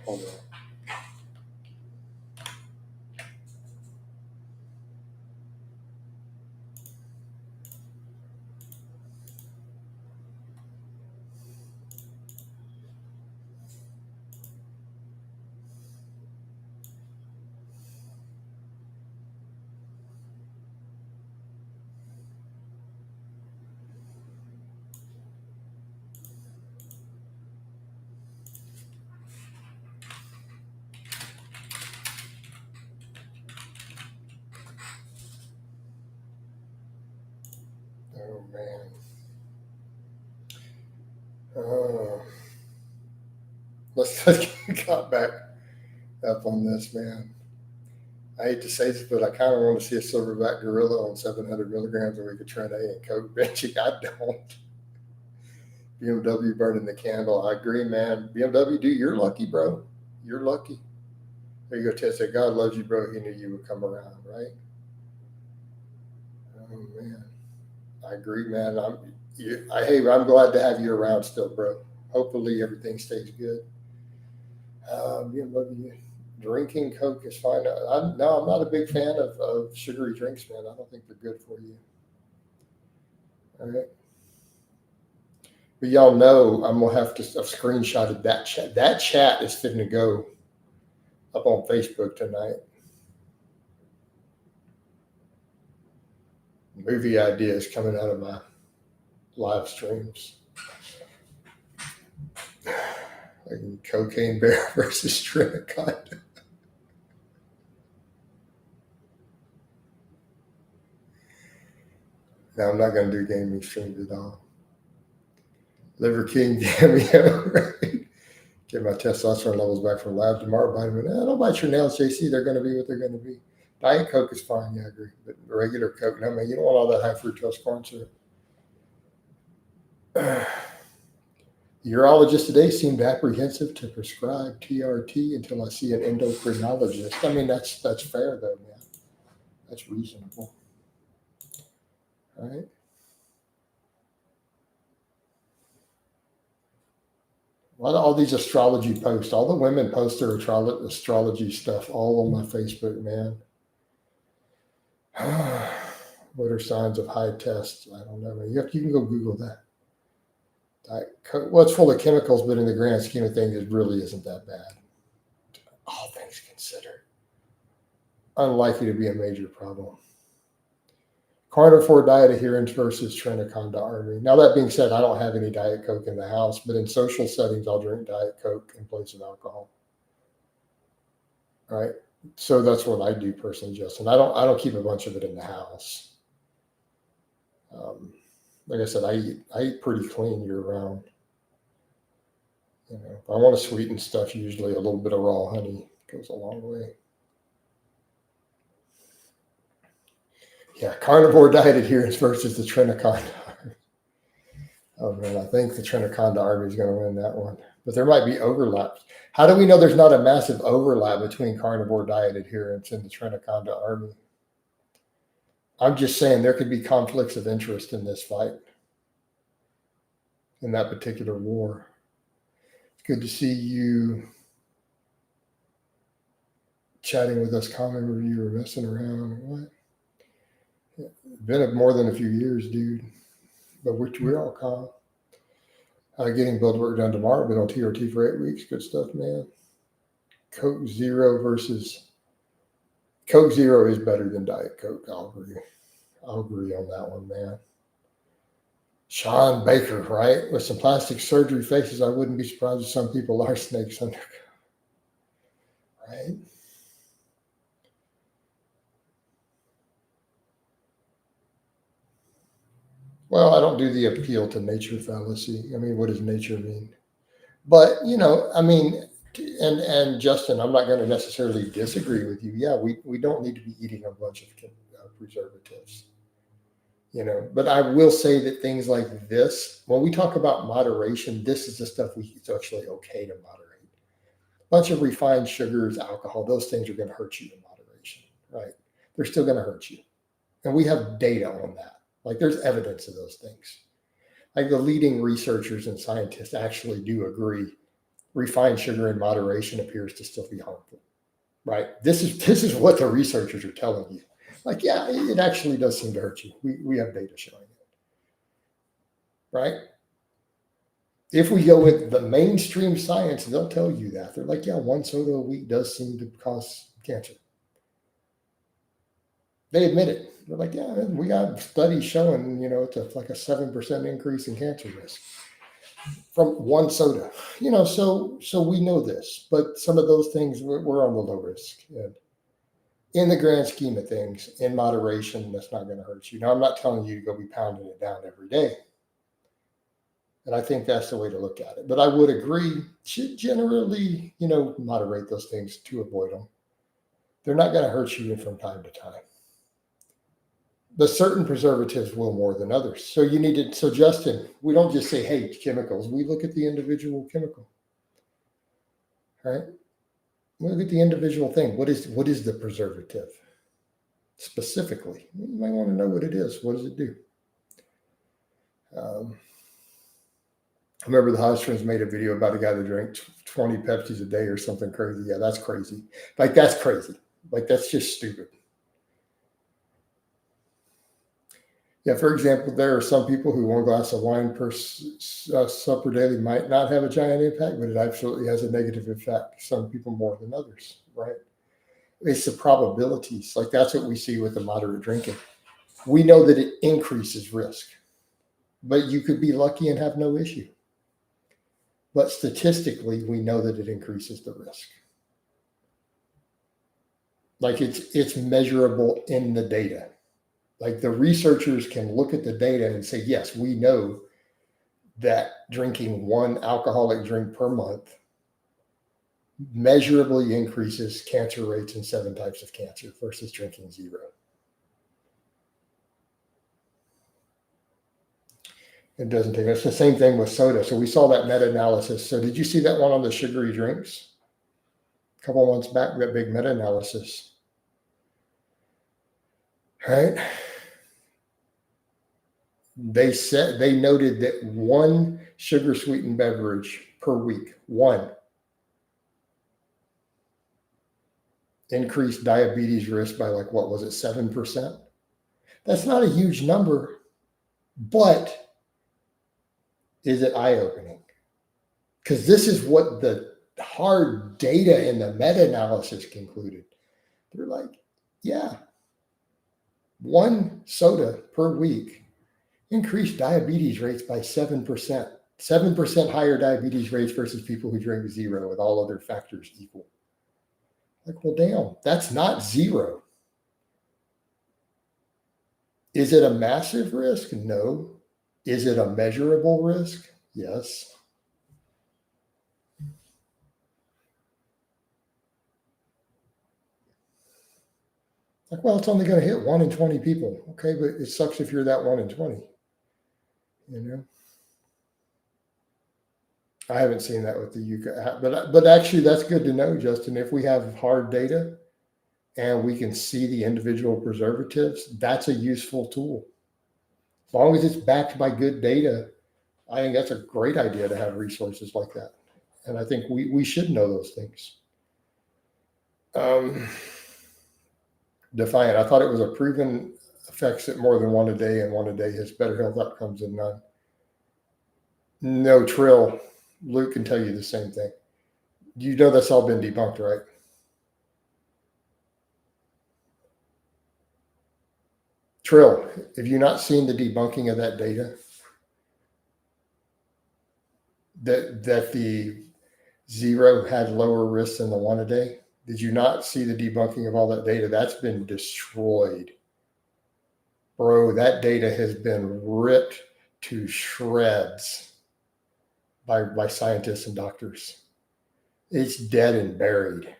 Hold on. Oh, man. Let's get back up on this, man. I hate to say this, but I kind of want to see a silverback gorilla on 700 milligrams a week of Tren A and coke benching. I don't. BMW burning the candle. I agree, man. BMW, dude, you're lucky, bro. You're lucky. There you go, Ted said, God loves you, bro. He knew you would come around, right? Oh, man. I agree, man. I'm glad to have you around still, bro. Hopefully everything stays good. BMW, drinking Coke is fine. I'm not a big fan of sugary drinks, man. I don't think they're good for you. All right. But y'all know I'm going to have to have screenshotted that chat. That chat is fitting to go up on Facebook tonight. Movie ideas coming out of my live streams. Like Cocaine Bear versus Trinaconda. No, I'm not going to do gaming streams at all. Liver King cameo, right? Get my testosterone levels back from lab tomorrow. Vitamin. Don't bite your nails, JC. They're going to be what they're going to be. Diet Coke is fine, yeah, I agree. But regular Coke, no, man, you don't want all that high fructose corn syrup. Urologist today seemed apprehensive to prescribe TRT until I see an endocrinologist. I mean, that's fair, though, man. That's reasonable. All right. All these astrology posts, all the women post their astrology stuff all on my Facebook, man. What are signs of high tests? I don't know, man. You can go Google that. Well, it's full of chemicals, but in the grand scheme of things, it really isn't that bad. All things considered. Unlikely to be a major problem. Carnivore diet adherence versus Trinaconda army. Now, that being said, I don't have any Diet Coke in the house, but in social settings, I'll drink Diet Coke in place of alcohol. All right. So that's what I do personally, Justin. I don't keep a bunch of it in the house. Like I said, I eat pretty clean year round. You know, if I want to sweeten stuff, usually a little bit of raw honey goes a long way. Yeah, carnivore diet adherence versus the Trinaconda army. Oh man, I think the Trinaconda army is going to win that one. But there might be overlaps. How do we know there's not a massive overlap between carnivore diet adherence and the Trinaconda army? I'm just saying there could be conflicts of interest in this fight, in that particular war. It's good to see you chatting with us, Common Reviewer, messing around. What? It's been more than a few years, dude. But we're all calm. Getting blood work done tomorrow. Been on TRT for 8 weeks. Good stuff, man. Coke Zero is better than Diet Coke. I'll agree. I'll agree on that one, man. Sean Baker, right? With some plastic surgery faces, I wouldn't be surprised if some people are snakes under, right? Well, I don't do the appeal to nature fallacy. I mean, what does nature mean? But I mean, and Justin, I'm not going to necessarily disagree with you. Yeah, we don't need to be eating a bunch of preservatives. But I will say that things like this, when we talk about moderation, this is the stuff it's actually okay to moderate. A bunch of refined sugars, alcohol, those things are going to hurt you in moderation, right? They're still going to hurt you. And we have data on that. Like there's evidence of those things. Like the leading researchers and scientists actually do agree refined sugar in moderation appears to still be harmful, right? This is what the researchers are telling you. Like, yeah, it actually does seem to hurt you. We have data showing it, right? If we go with the mainstream science, they'll tell you that. They're like, yeah, one soda a week does seem to cause cancer. They admit it. They're like, yeah, we got studies showing, it's like a 7% increase in cancer risk from one soda. So we know this, but some of those things we're on the low risk. And in the grand scheme of things, in moderation, that's not going to hurt you. Now, I'm not telling you to go be pounding it down every day. And I think that's the way to look at it. But I would agree, should generally, moderate those things to avoid them. They're not going to hurt you from time to time. But certain preservatives will more than others. So you need to, so Justin, we don't just say, hey, chemicals. We look at the individual chemical, right? We look at the individual thing. What is the preservative specifically? You might want to know what it is. What does it do? I remember the Hodgkins made a video about a guy that drank 20 Pepsis a day or something crazy. Yeah, that's crazy. Like, that's crazy. Like, that's just stupid. Yeah, for example, there are some people who one glass of wine per supper daily might not have a giant impact, but it absolutely has a negative effect. Some people more than others, right? It's the probabilities. Like that's what we see with the moderate drinking. We know that it increases risk, but you could be lucky and have no issue. But statistically, we know that it increases the risk. Like it's measurable in the data. Like the researchers can look at the data and say, yes, we know that drinking one alcoholic drink per month measurably increases cancer rates in 7 types of cancer versus drinking 0. It doesn't take. It's the same thing with soda. So we saw that meta-analysis. So did you see that one on the sugary drinks? A couple of months back, we got big meta-analysis. Right? They noted that one sugar sweetened beverage per week, one, increased diabetes risk by 7%? That's not a huge number, but is it eye-opening? Because this is what the hard data in the meta-analysis concluded. They're like, yeah, one soda per week increased diabetes rates by 7%. 7% higher diabetes rates versus people who drink 0 with all other factors equal. Like, well, damn, that's not 0. Is it a massive risk? No. Is it a measurable risk? Yes. Like, well, it's only going to hit 1 in 20 people. Okay, but it sucks if you're that 1 in 20. I haven't seen that with the UK, but actually that's good to know, Justin. If we have hard data and we can see the individual preservatives, that's a useful tool. As long as it's backed by good data, I think that's a great idea to have resources like that. And I think we should know those things. Defiant, I thought it was a proven effects at more than 1 a day, and 1 a day has better health outcomes than none. No, Trill. Luke can tell you the same thing. You know that's all been debunked, right? Trill, have you not seen the debunking of that data? That the 0 had lower risk than the 1 a day? Did you not see the debunking of all that data? That's been destroyed. Bro, that data has been ripped to shreds by scientists and doctors. It's dead and buried.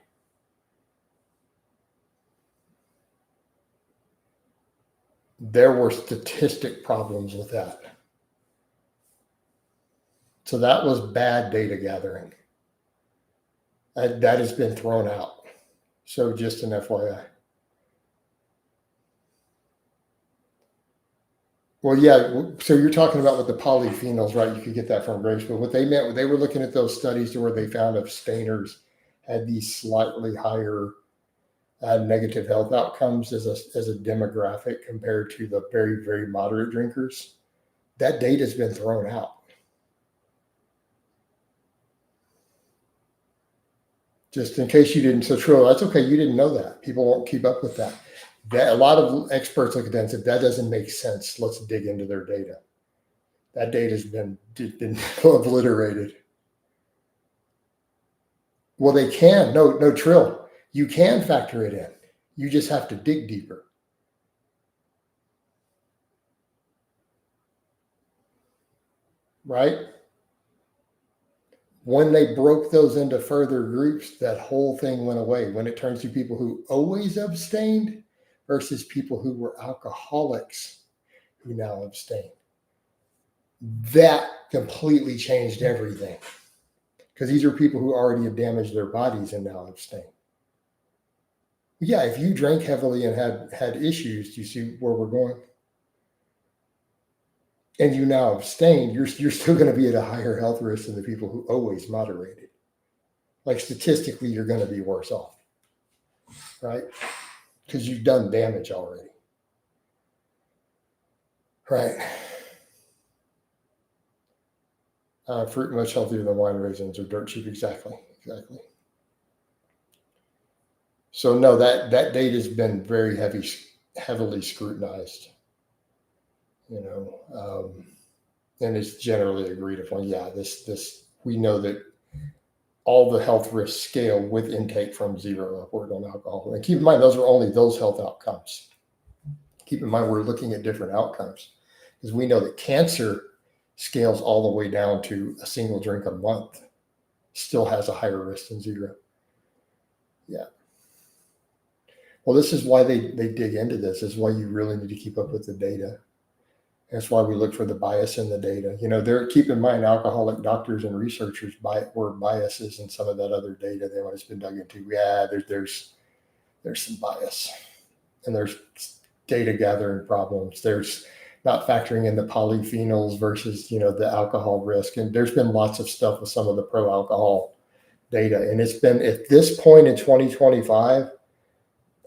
There were statistic problems with that. So that was bad data gathering. That has been thrown out. So just an FYI. Well, yeah. So you're talking about with the polyphenols, right? You could get that from grapes, but what they meant, they were looking at those studies to where they found abstainers had these slightly higher negative health outcomes as a demographic compared to the very, very moderate drinkers. That data has been thrown out. Just in case you didn't, so true, that's okay. You didn't know that. People won't keep up with that. A lot of experts look at that and say, that doesn't make sense. Let's dig into their data. That data has been obliterated. Well, they can. No, Trill. You can factor it in. You just have to dig deeper. Right? When they broke those into further groups, that whole thing went away. When it turns to people who always abstained versus people who were alcoholics who now abstain. That completely changed everything. Because these are people who already have damaged their bodies and now abstain. Yeah, if you drank heavily and had issues, do you see where we're going? And you now abstain, you're still going to be at a higher health risk than the people who always moderated. Like statistically, you're going to be worse off, right? Because you've done damage already, right? Fruit much healthier than wine, raisins, or dirt cheap. Exactly. So no, that data has been very heavily scrutinized, and it's generally agreed upon. Yeah, this we know that all the health risks scale with intake from 0 upward on alcohol. And keep in mind, those are only those health outcomes. Keep in mind, we're looking at different outcomes because we know that cancer scales all the way down to a single drink a month, still has a higher risk than 0. Yeah. Well, this is why they dig into this. This is why you really need to keep up with the data. That's why we look for the bias in the data. Keep in mind, alcoholic doctors and researchers were biases in some of that other data that has been dug into. Yeah, there's some bias, and there's data gathering problems. There's not factoring in the polyphenols versus the alcohol risk, and there's been lots of stuff with some of the pro-alcohol data. And it's been at this point in 2025.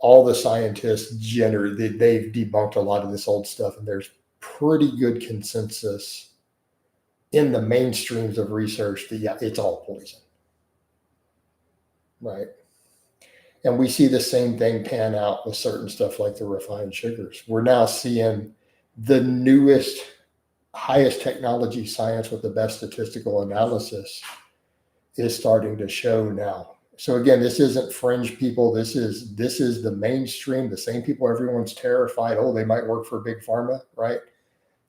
All the scientists they've debunked a lot of this old stuff, and there's pretty good consensus in the mainstreams of research that it's all poison, right? And we see the same thing pan out with certain stuff like the refined sugars. We're now seeing the newest, highest technology science with the best statistical analysis is starting to show now. So again, this isn't fringe people. This is the mainstream, the same people everyone's terrified. Oh, they might work for big pharma, right?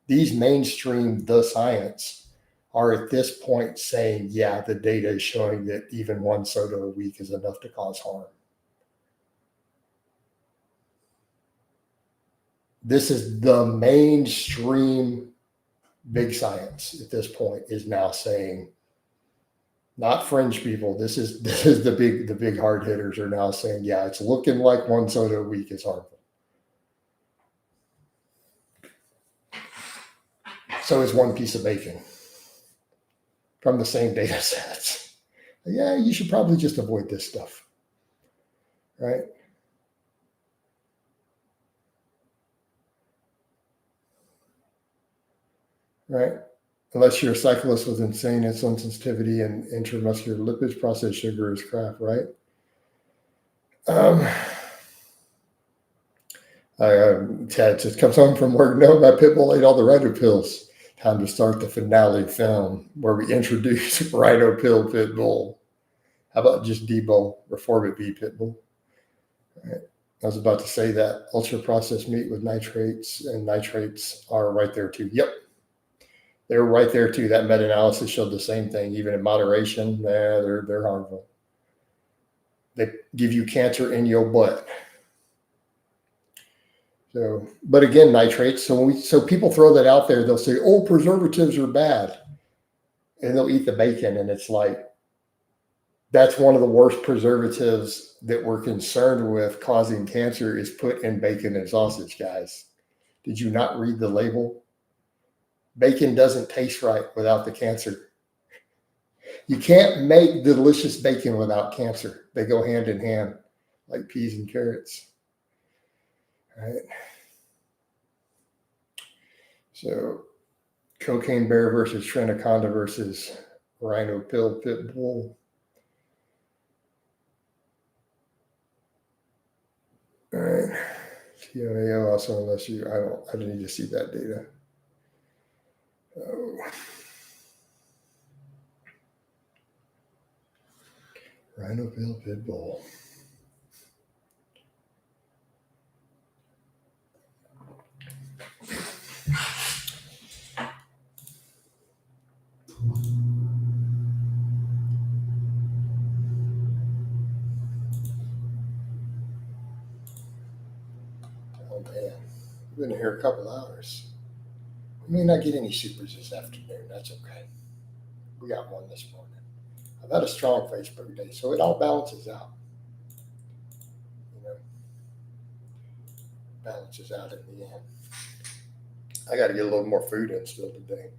These mainstream, the science, are at this point saying, yeah, the data is showing that even 1 soda a week is enough to cause harm. This is the mainstream big science at this point is now saying, not fringe people. This is the big hard hitters are now saying, yeah, it's looking like 1 soda a week is harmful. So is 1 piece of bacon from the same data sets. Yeah, you should probably just avoid this stuff, right? Right? Unless you're a cyclist with insane insulin sensitivity and intramuscular lipids, processed sugar is crap, right? Chad just comes home from work. No, my pit bull ate all the rhino pills. Time to start the finale film where we introduce rhino pill pit bull. How about just Debo or Forbit B pit bull? Right. I was about to say that ultra processed meat with nitrates, and nitrates are right there too. Yep, they're right there too. That meta-analysis showed the same thing. Even in moderation, they're harmful. They give you cancer in your butt. So, but again, nitrates. So people throw that out there. They'll say, "Oh, preservatives are bad," and they'll eat the bacon, and it's like that's one of the worst preservatives that we're concerned with causing cancer is put in bacon and sausage, guys. Did you not read the label? Bacon doesn't taste right without the cancer. You can't make delicious bacon without cancer. They go hand in hand like peas and carrots. All right. So cocaine bear versus Trinaconda versus rhino pill pit bull. All right. TMAO also, unless I don't need to see that data. Oh. Rhino pill pit bull. Oh man, we've been here a couple hours. We may not get any supers this afternoon. That's okay. We got one this morning. I've had a strong Facebook day, so it all balances out. You know, balances out in the end. I got to get a little more food in still today.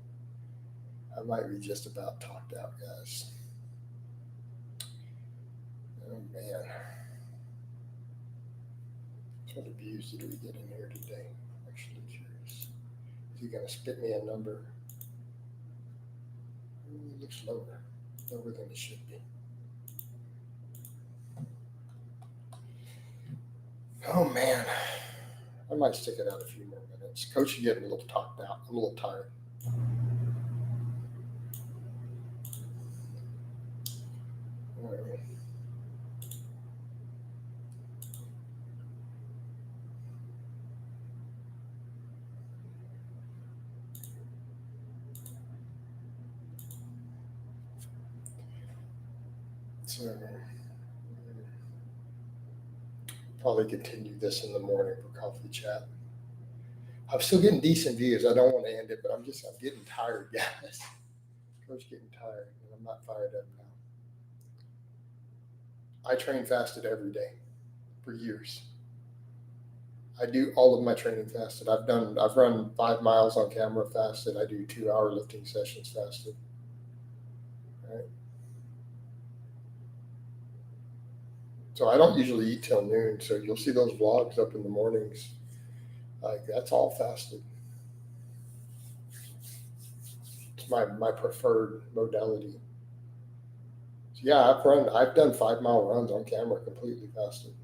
I might be just about talked out, guys. Oh man. What abuse did we get in here today? I'm actually curious. Is he going to spit me a number? It looks lower than it should be. Oh man, I might stick it out a few more minutes. Coach is getting a little talked out. I'm a little tired. All right. So probably continue this in the morning for coffee chat. I'm still getting decent views. I don't want to end it, but I'm getting tired, guys. Coach getting tired, and I'm not fired up now. I train fasted every day for years. I do all of my training fasted. I've run 5 miles on camera fasted. I do 2-hour lifting sessions fasted. All right. So I don't usually eat till noon. So you'll see those vlogs up in the mornings. Like that's all fasted. It's my preferred modality. So yeah, I've done 5-mile runs on camera completely fasted.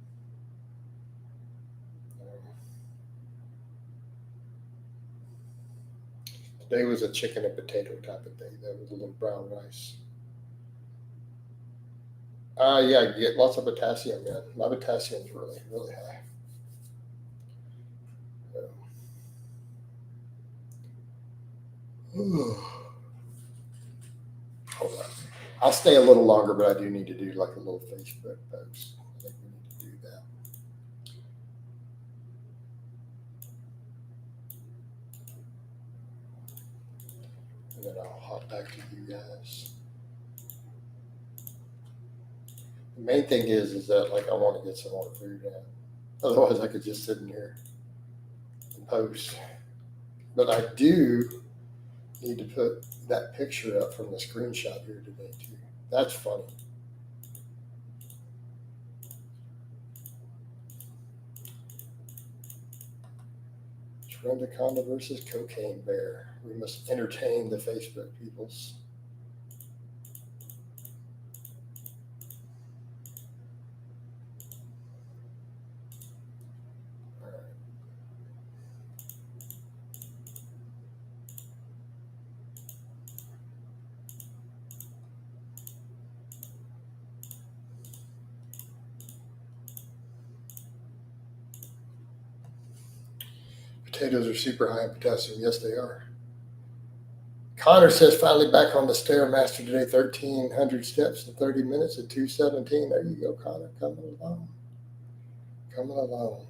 Today was a chicken and potato type of day. That was a little brown rice. Yeah, you get lots of potassium, man. My potassium's really, really high. Hold on. I'll stay a little longer, but I do need to do like a little Facebook post. I think we need to do that. And then I'll hop back to you guys. The main thing is that like I want to get some more food in. Otherwise, I could just sit in here and post. But I do need to put that picture up from the screenshot here today too. That's funny. Trinaconda versus cocaine bear. We must entertain the Facebook peoples. All right. Potatoes are super high in potassium. Yes, they are. Connor says finally back on the Stairmaster today, 1,300 steps in 30 minutes at 2:17. There you go, Connor, coming along. Coming along.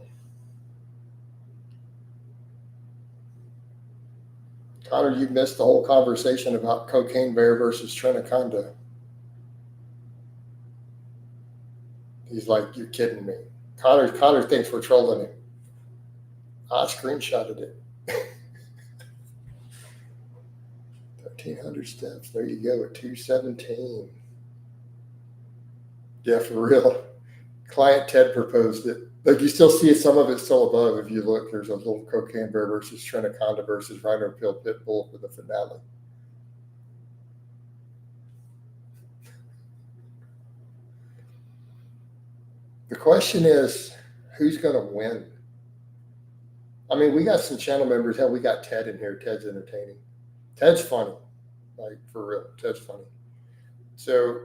Connor, you missed the whole conversation about Cocaine Bear versus Trinaconda. He's like, you're kidding me. Connor thinks we're trolling him. I screenshotted it. 1,300 steps. There you go at 2:17. Yeah, for real. Client Ted proposed it. Like you still see some of it still above. If you look, there's a little Cocaine Bear versus Trinaconda versus Rhino Pill Pitbull for the finale. The question is, who's going to win? I mean, we got some channel members. Hell, we got Ted in here. Ted's entertaining. Ted's funny. Like, for real. Ted's funny. So,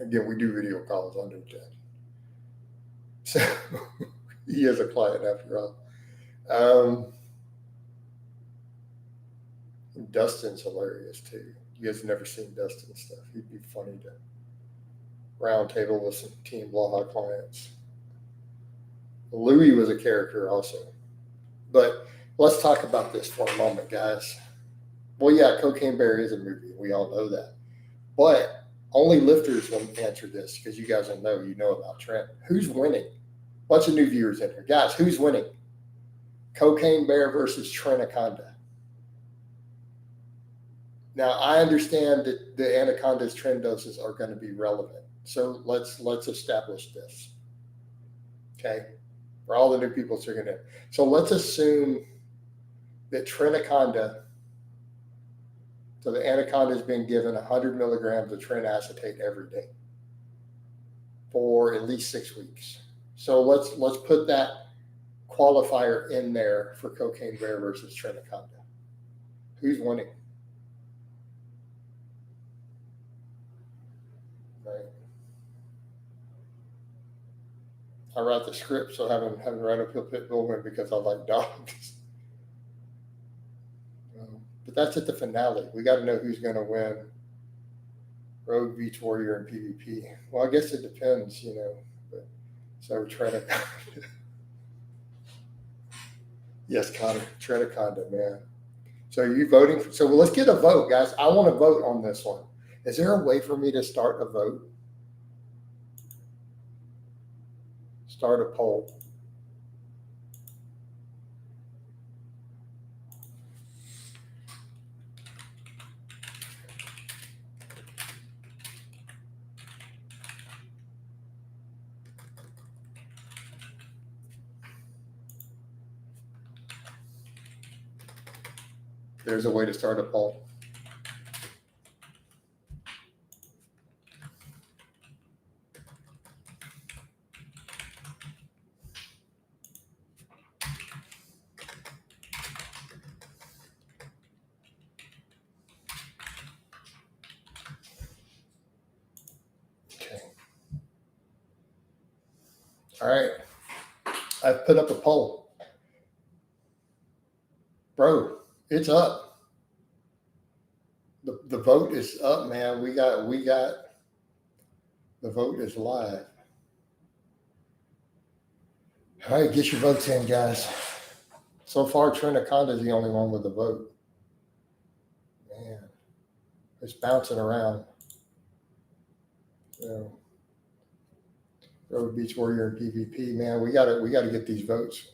again, we do video calls under Ted. So, he is a client after all. Dustin's hilarious, too. You guys have never seen Dustin's stuff. He'd be funny to round table with some Team Blaha clients. Louis was a character also. But let's talk about this for a moment, guys. Well, yeah, Cocaine Bear is a movie. We all know that. But only lifters will answer this because you guys will know, you know about Trent. Who's winning? Bunch of new viewers in here. Guys, who's winning? Cocaine Bear versus Trinaconda. Now, I understand that the Anaconda's trend doses are going to be relevant. So let's establish this. Okay? For all the new people tuning in. So let's assume that Trinaconda, so the Anaconda has been given 100 milligrams of trin acetate every day for at least 6 weeks. So let's put that qualifier in there for Cocaine Bear versus Trinaconda. Who's winning? Right. I write the script, so having Rhino Pill Pitbull win because I like dogs. But that's at the finale. We got to know who's going to win Rogue, Beach Warrior, and PvP. Well, I guess it depends, you know. But, so we're trying to. Yes, Connor, Trinaconda, man. So are you voting? So let's get a vote, guys. I want to vote on this one. Is there a way for me to start a vote? Start a poll. There's a way to start a poll. Okay. All right. I've put up a poll. Bro, it's up. The vote is up, man. We got the vote is live. All right, get your votes in, guys. So far, Trinaconda is the only one with a vote. Man, it's bouncing around. You know, Road Beach Warrior and PvP, man, we gotta get these votes.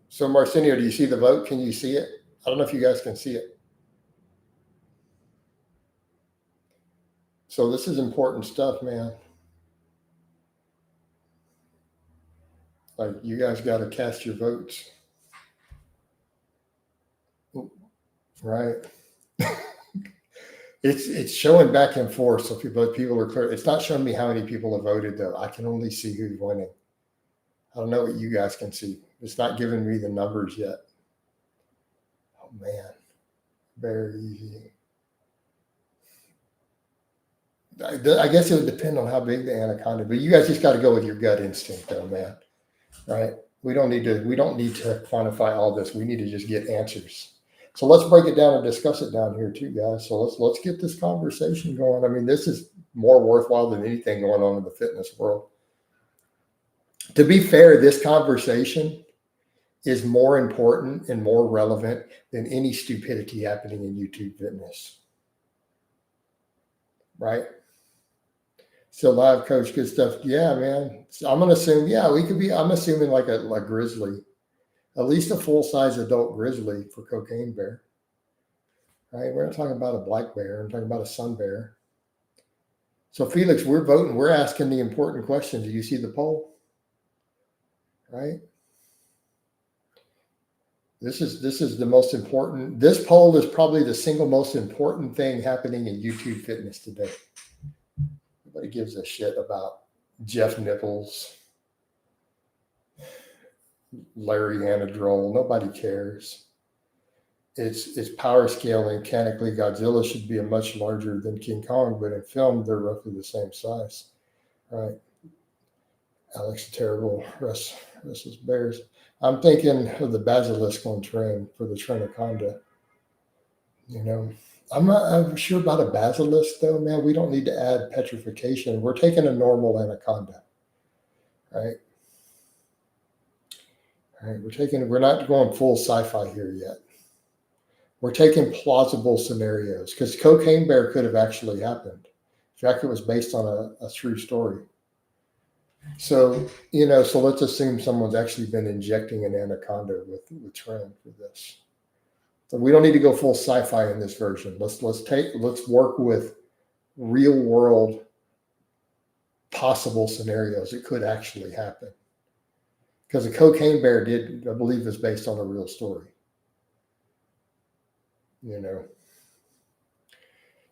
So Marcinio, do you see the vote? Can you see it? I don't know if you guys can see it. So this is important stuff, man. Like, you guys got to cast your votes. Right. It's showing back and forth, so people are clear. It's not showing me how many people have voted, though. I can only see who's winning. I don't know what you guys can see. It's not giving me the numbers yet. Oh, man. Very easy. I guess it would depend on how big the Anaconda, but you guys just got to go with your gut instinct, though, man. Right? We don't need to quantify all this. We need to just get answers. So let's break it down and discuss it down here too, guys. So let's get this conversation going. I mean, this is more worthwhile than anything going on in the fitness world. To be fair, this conversation is more important and more relevant than any stupidity happening in YouTube fitness. Right? So live coach, good stuff. Yeah, man. So I'm gonna assume, I'm assuming like a grizzly, at least a full-size adult grizzly for cocaine bear. Right? We're not talking about a black bear, I'm talking about a sun bear. So Felix, we're voting, we're asking the important question. Do you see the poll? Right? This is the most important. This poll is probably the single most important thing happening in YouTube fitness today. Nobody gives a shit about Jeff Nichols, Larry Anadrol. Nobody cares. It's power scaling. Mechanically, Godzilla should be a much larger than King Kong, but in film, they're roughly the same size. Right? Alex Terrible, Russ's Bears. I'm thinking of the basilisk on Tren for the Trinaconda. You know, I'm sure about a basilisk though, man. We don't need to add petrification. We're taking a normal anaconda, right? All right, we're not going full sci-fi here yet. We're taking plausible scenarios because Cocaine Bear could have actually happened. In fact, it was based on a true story. So, so let's assume someone's actually been injecting an anaconda with Tren for this. So we don't need to go full sci-fi in this version. Let's work with real world possible scenarios. It could actually happen. Because the Cocaine Bear I believe, is based on a real story.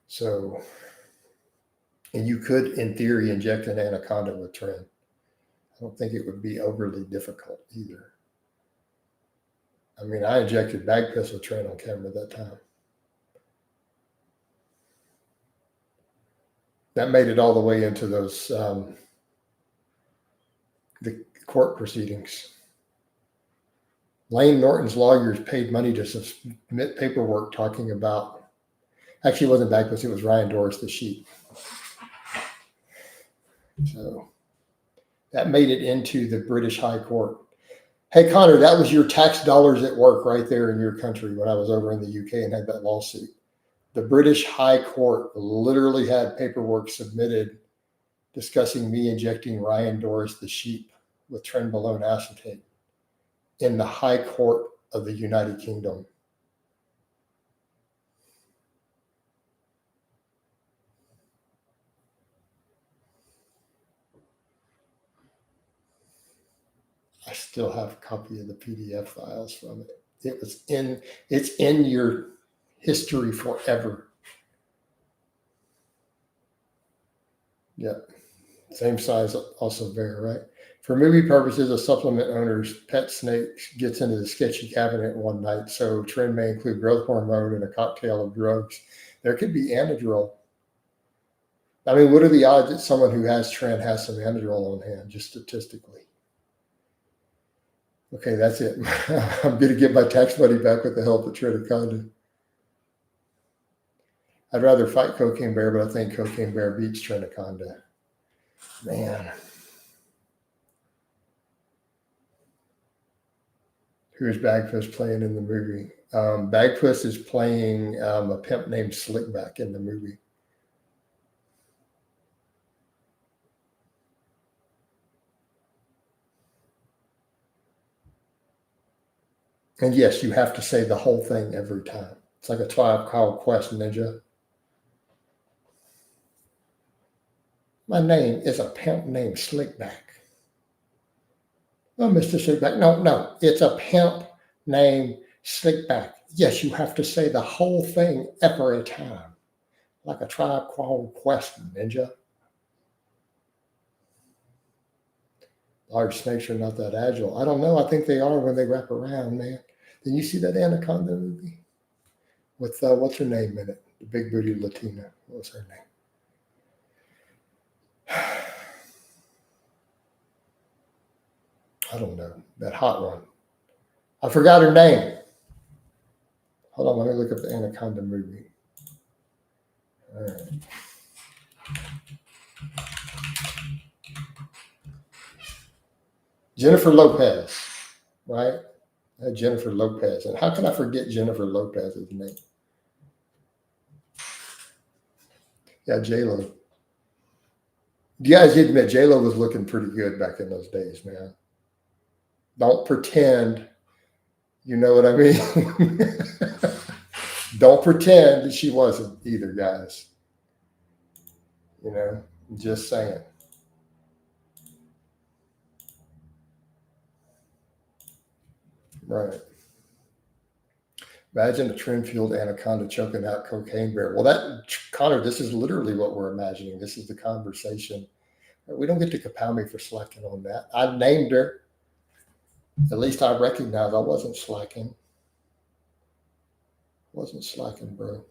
So, and you could, in theory, inject an anaconda with Tren. I don't think it would be overly difficult either. I mean, I injected bag pistol Tren on camera that time. That made it all the way into those the court proceedings. Lane Norton's lawyers paid money to submit paperwork talking about, actually it wasn't bag pistol, it was Ryan Doris the sheep. So that made it into the British High Court. Hey, Connor, that was your tax dollars at work right there in your country when I was over in the UK and had that lawsuit. The British High Court literally had paperwork submitted discussing me injecting Ryan Doris the sheep with trenbolone acetate in the High Court of the United Kingdom. I still have a copy of the PDF files from it. It's in your history forever. Yep. Same size, also bear, right? For movie purposes, a supplement owner's pet snake gets into the sketchy cabinet one night. So Tren may include growth hormone and a cocktail of drugs. There could be Anadrol. I mean, what are the odds that someone who has Tren has some Anadrol on hand, just statistically? Okay, that's it. I'm going to get my tax money back with the help of Trinaconda. I'd rather fight Cocaine Bear, but I think Cocaine Bear beats Trinaconda. Man. Who's Bagpuss playing in the movie? Bagpuss is playing a pimp named Slickback in the movie. And yes, you have to say the whole thing every time. It's like a Tribe Called Quest ninja. My name is a pimp named Slickback. Oh, Mr. Slickback. No, it's a pimp named Slickback. Yes, you have to say the whole thing every time. Like a Tribe Called Quest ninja. Large snakes are not that agile. I don't know. I think they are when they wrap around, man. Did you see that Anaconda movie? With, what's her name in it? The big booty Latina. What was her name? I don't know, that hot one. I forgot her name. Hold on, let me look up the Anaconda movie. All right. Jennifer Lopez, right? Jennifer Lopez. And how can I forget Jennifer Lopez's name? Yeah, J-Lo. You guys admit J-Lo was looking pretty good back in those days, man. Don't pretend, you know what I mean? Don't pretend that she wasn't either, guys. You know, just saying. Right. Imagine a trend-fueled anaconda choking out cocaine bear. Well, Connor, this is literally what we're imagining. This is the conversation. We don't get to kapow me for slacking on that. I named her. At least I recognize I wasn't slacking. Wasn't slacking, bro.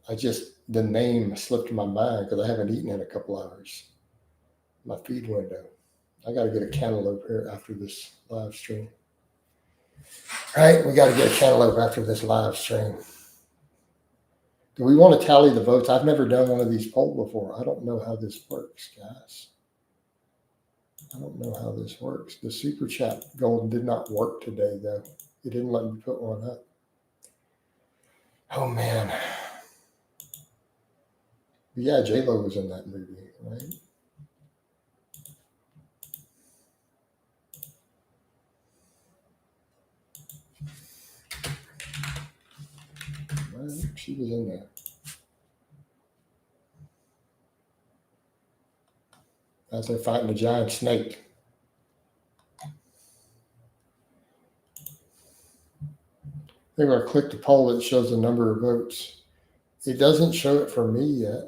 The name slipped my mind because I haven't eaten in a couple hours. My feed window. I got to get a cantaloupe here after this live stream. All right, we got to get a cantaloupe after this live stream. Do we want to tally the votes? I've never done one of these polls before. I don't know how this works, guys. I don't know how this works. The super chat goal did not work today, though. It didn't let me put one up. Oh, man. But yeah, J-Lo was in that movie, right? Right, she was in there. As they're fighting a giant snake. They're going to click the poll that shows the number of votes. It doesn't show it for me yet.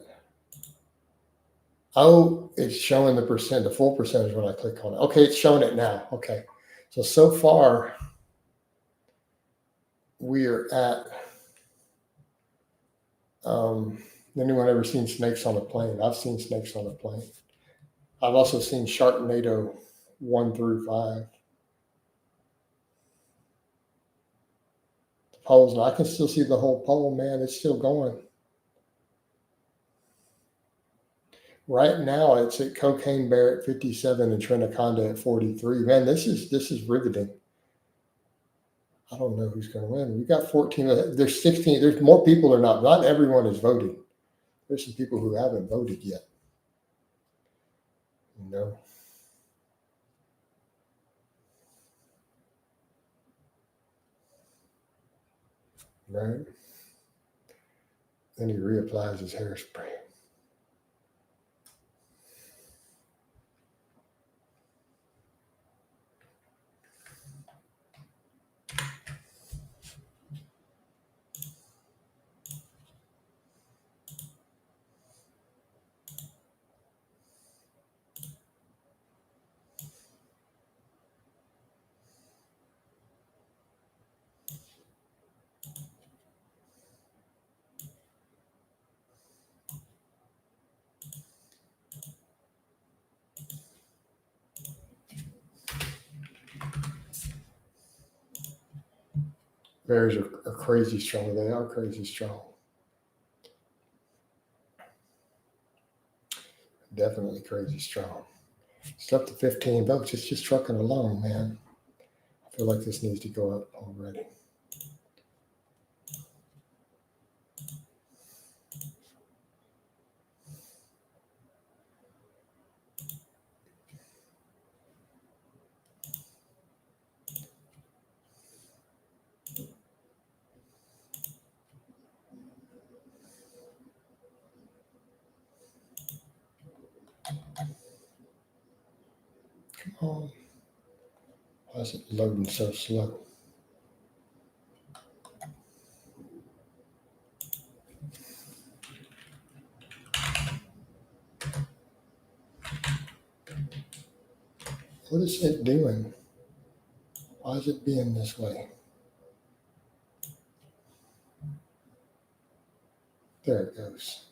Oh, it's showing the percent, the full percentage when I click on it. Okay, it's showing it now. Okay. So far, we are at, anyone ever seen snakes on a plane? I've seen snakes on a plane. I've also seen Sharknado 1 through 5. The polls, and I can still see the whole poll, man. It's still going. Right now, it's at Cocaine Bear at 57 and Trinaconda at 43. Man, this is riveting. I don't know who's going to win. We got 14. There's 16. There's more people or not. Not everyone is voting. There's some people who haven't voted yet. You know. Right. Then he reapplies his hairspray. Bears are crazy strong. They are crazy strong. Definitely crazy strong. It's up to 15 votes. It's just trucking along, man. I feel like this needs to go up already. Come on. Why is it loading so slow? What is it doing? Why is it being this way? There it goes.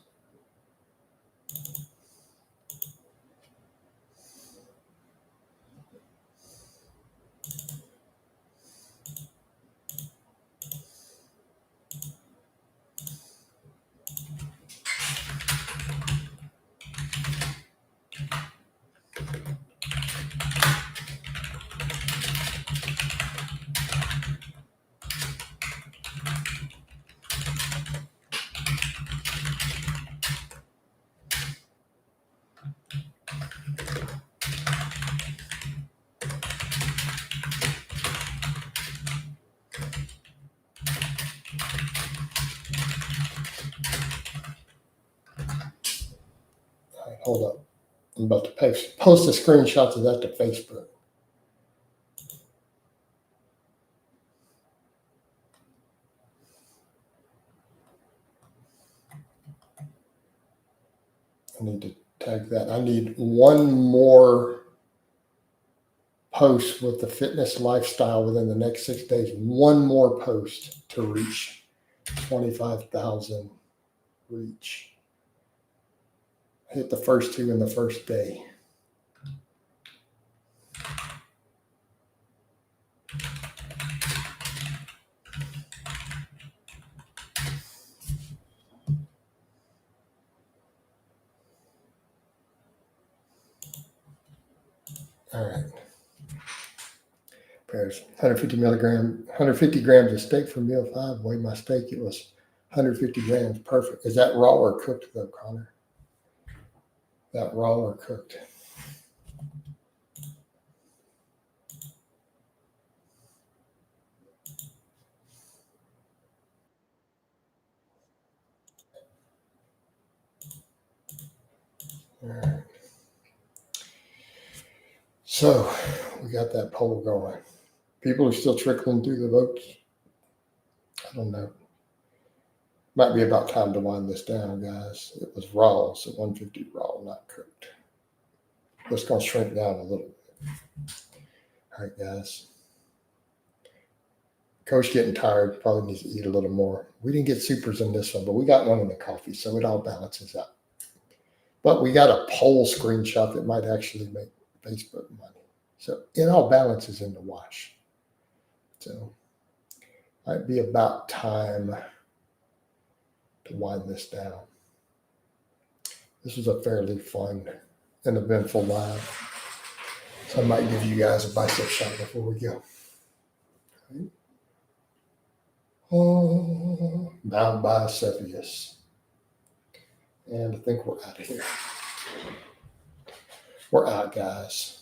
All right, hold up. I'm about to post a screenshot of that to Facebook. I need to tag that. I need one more post with the fitness lifestyle within the next 6 days. One more post to reach 25,000 reach. Hit the first two in the first day. All right. Pairs 150 grams of steak for meal 5. Weighed my steak. It was 150 grams. Perfect. Is that raw or cooked though, Connor? That raw or cooked? All right. So we got that poll going. People are still trickling through the votes. I don't know. Might be about time to wind this down, guys. It was raw, so 150 raw, not cooked. It's going to shrink down a little bit. All right, guys. Coach getting tired, probably needs to eat a little more. We didn't get supers in this one, but we got one in the coffee, so it all balances out. But we got a poll screenshot that might actually make Facebook money. So it all balances in the wash. So might be about time to wind this down. This was a fairly fun and eventful live. So I might give you guys a bicep shot before we go. Okay. Oh, bound by Cepheus. And I think we're out of here. We're out, guys.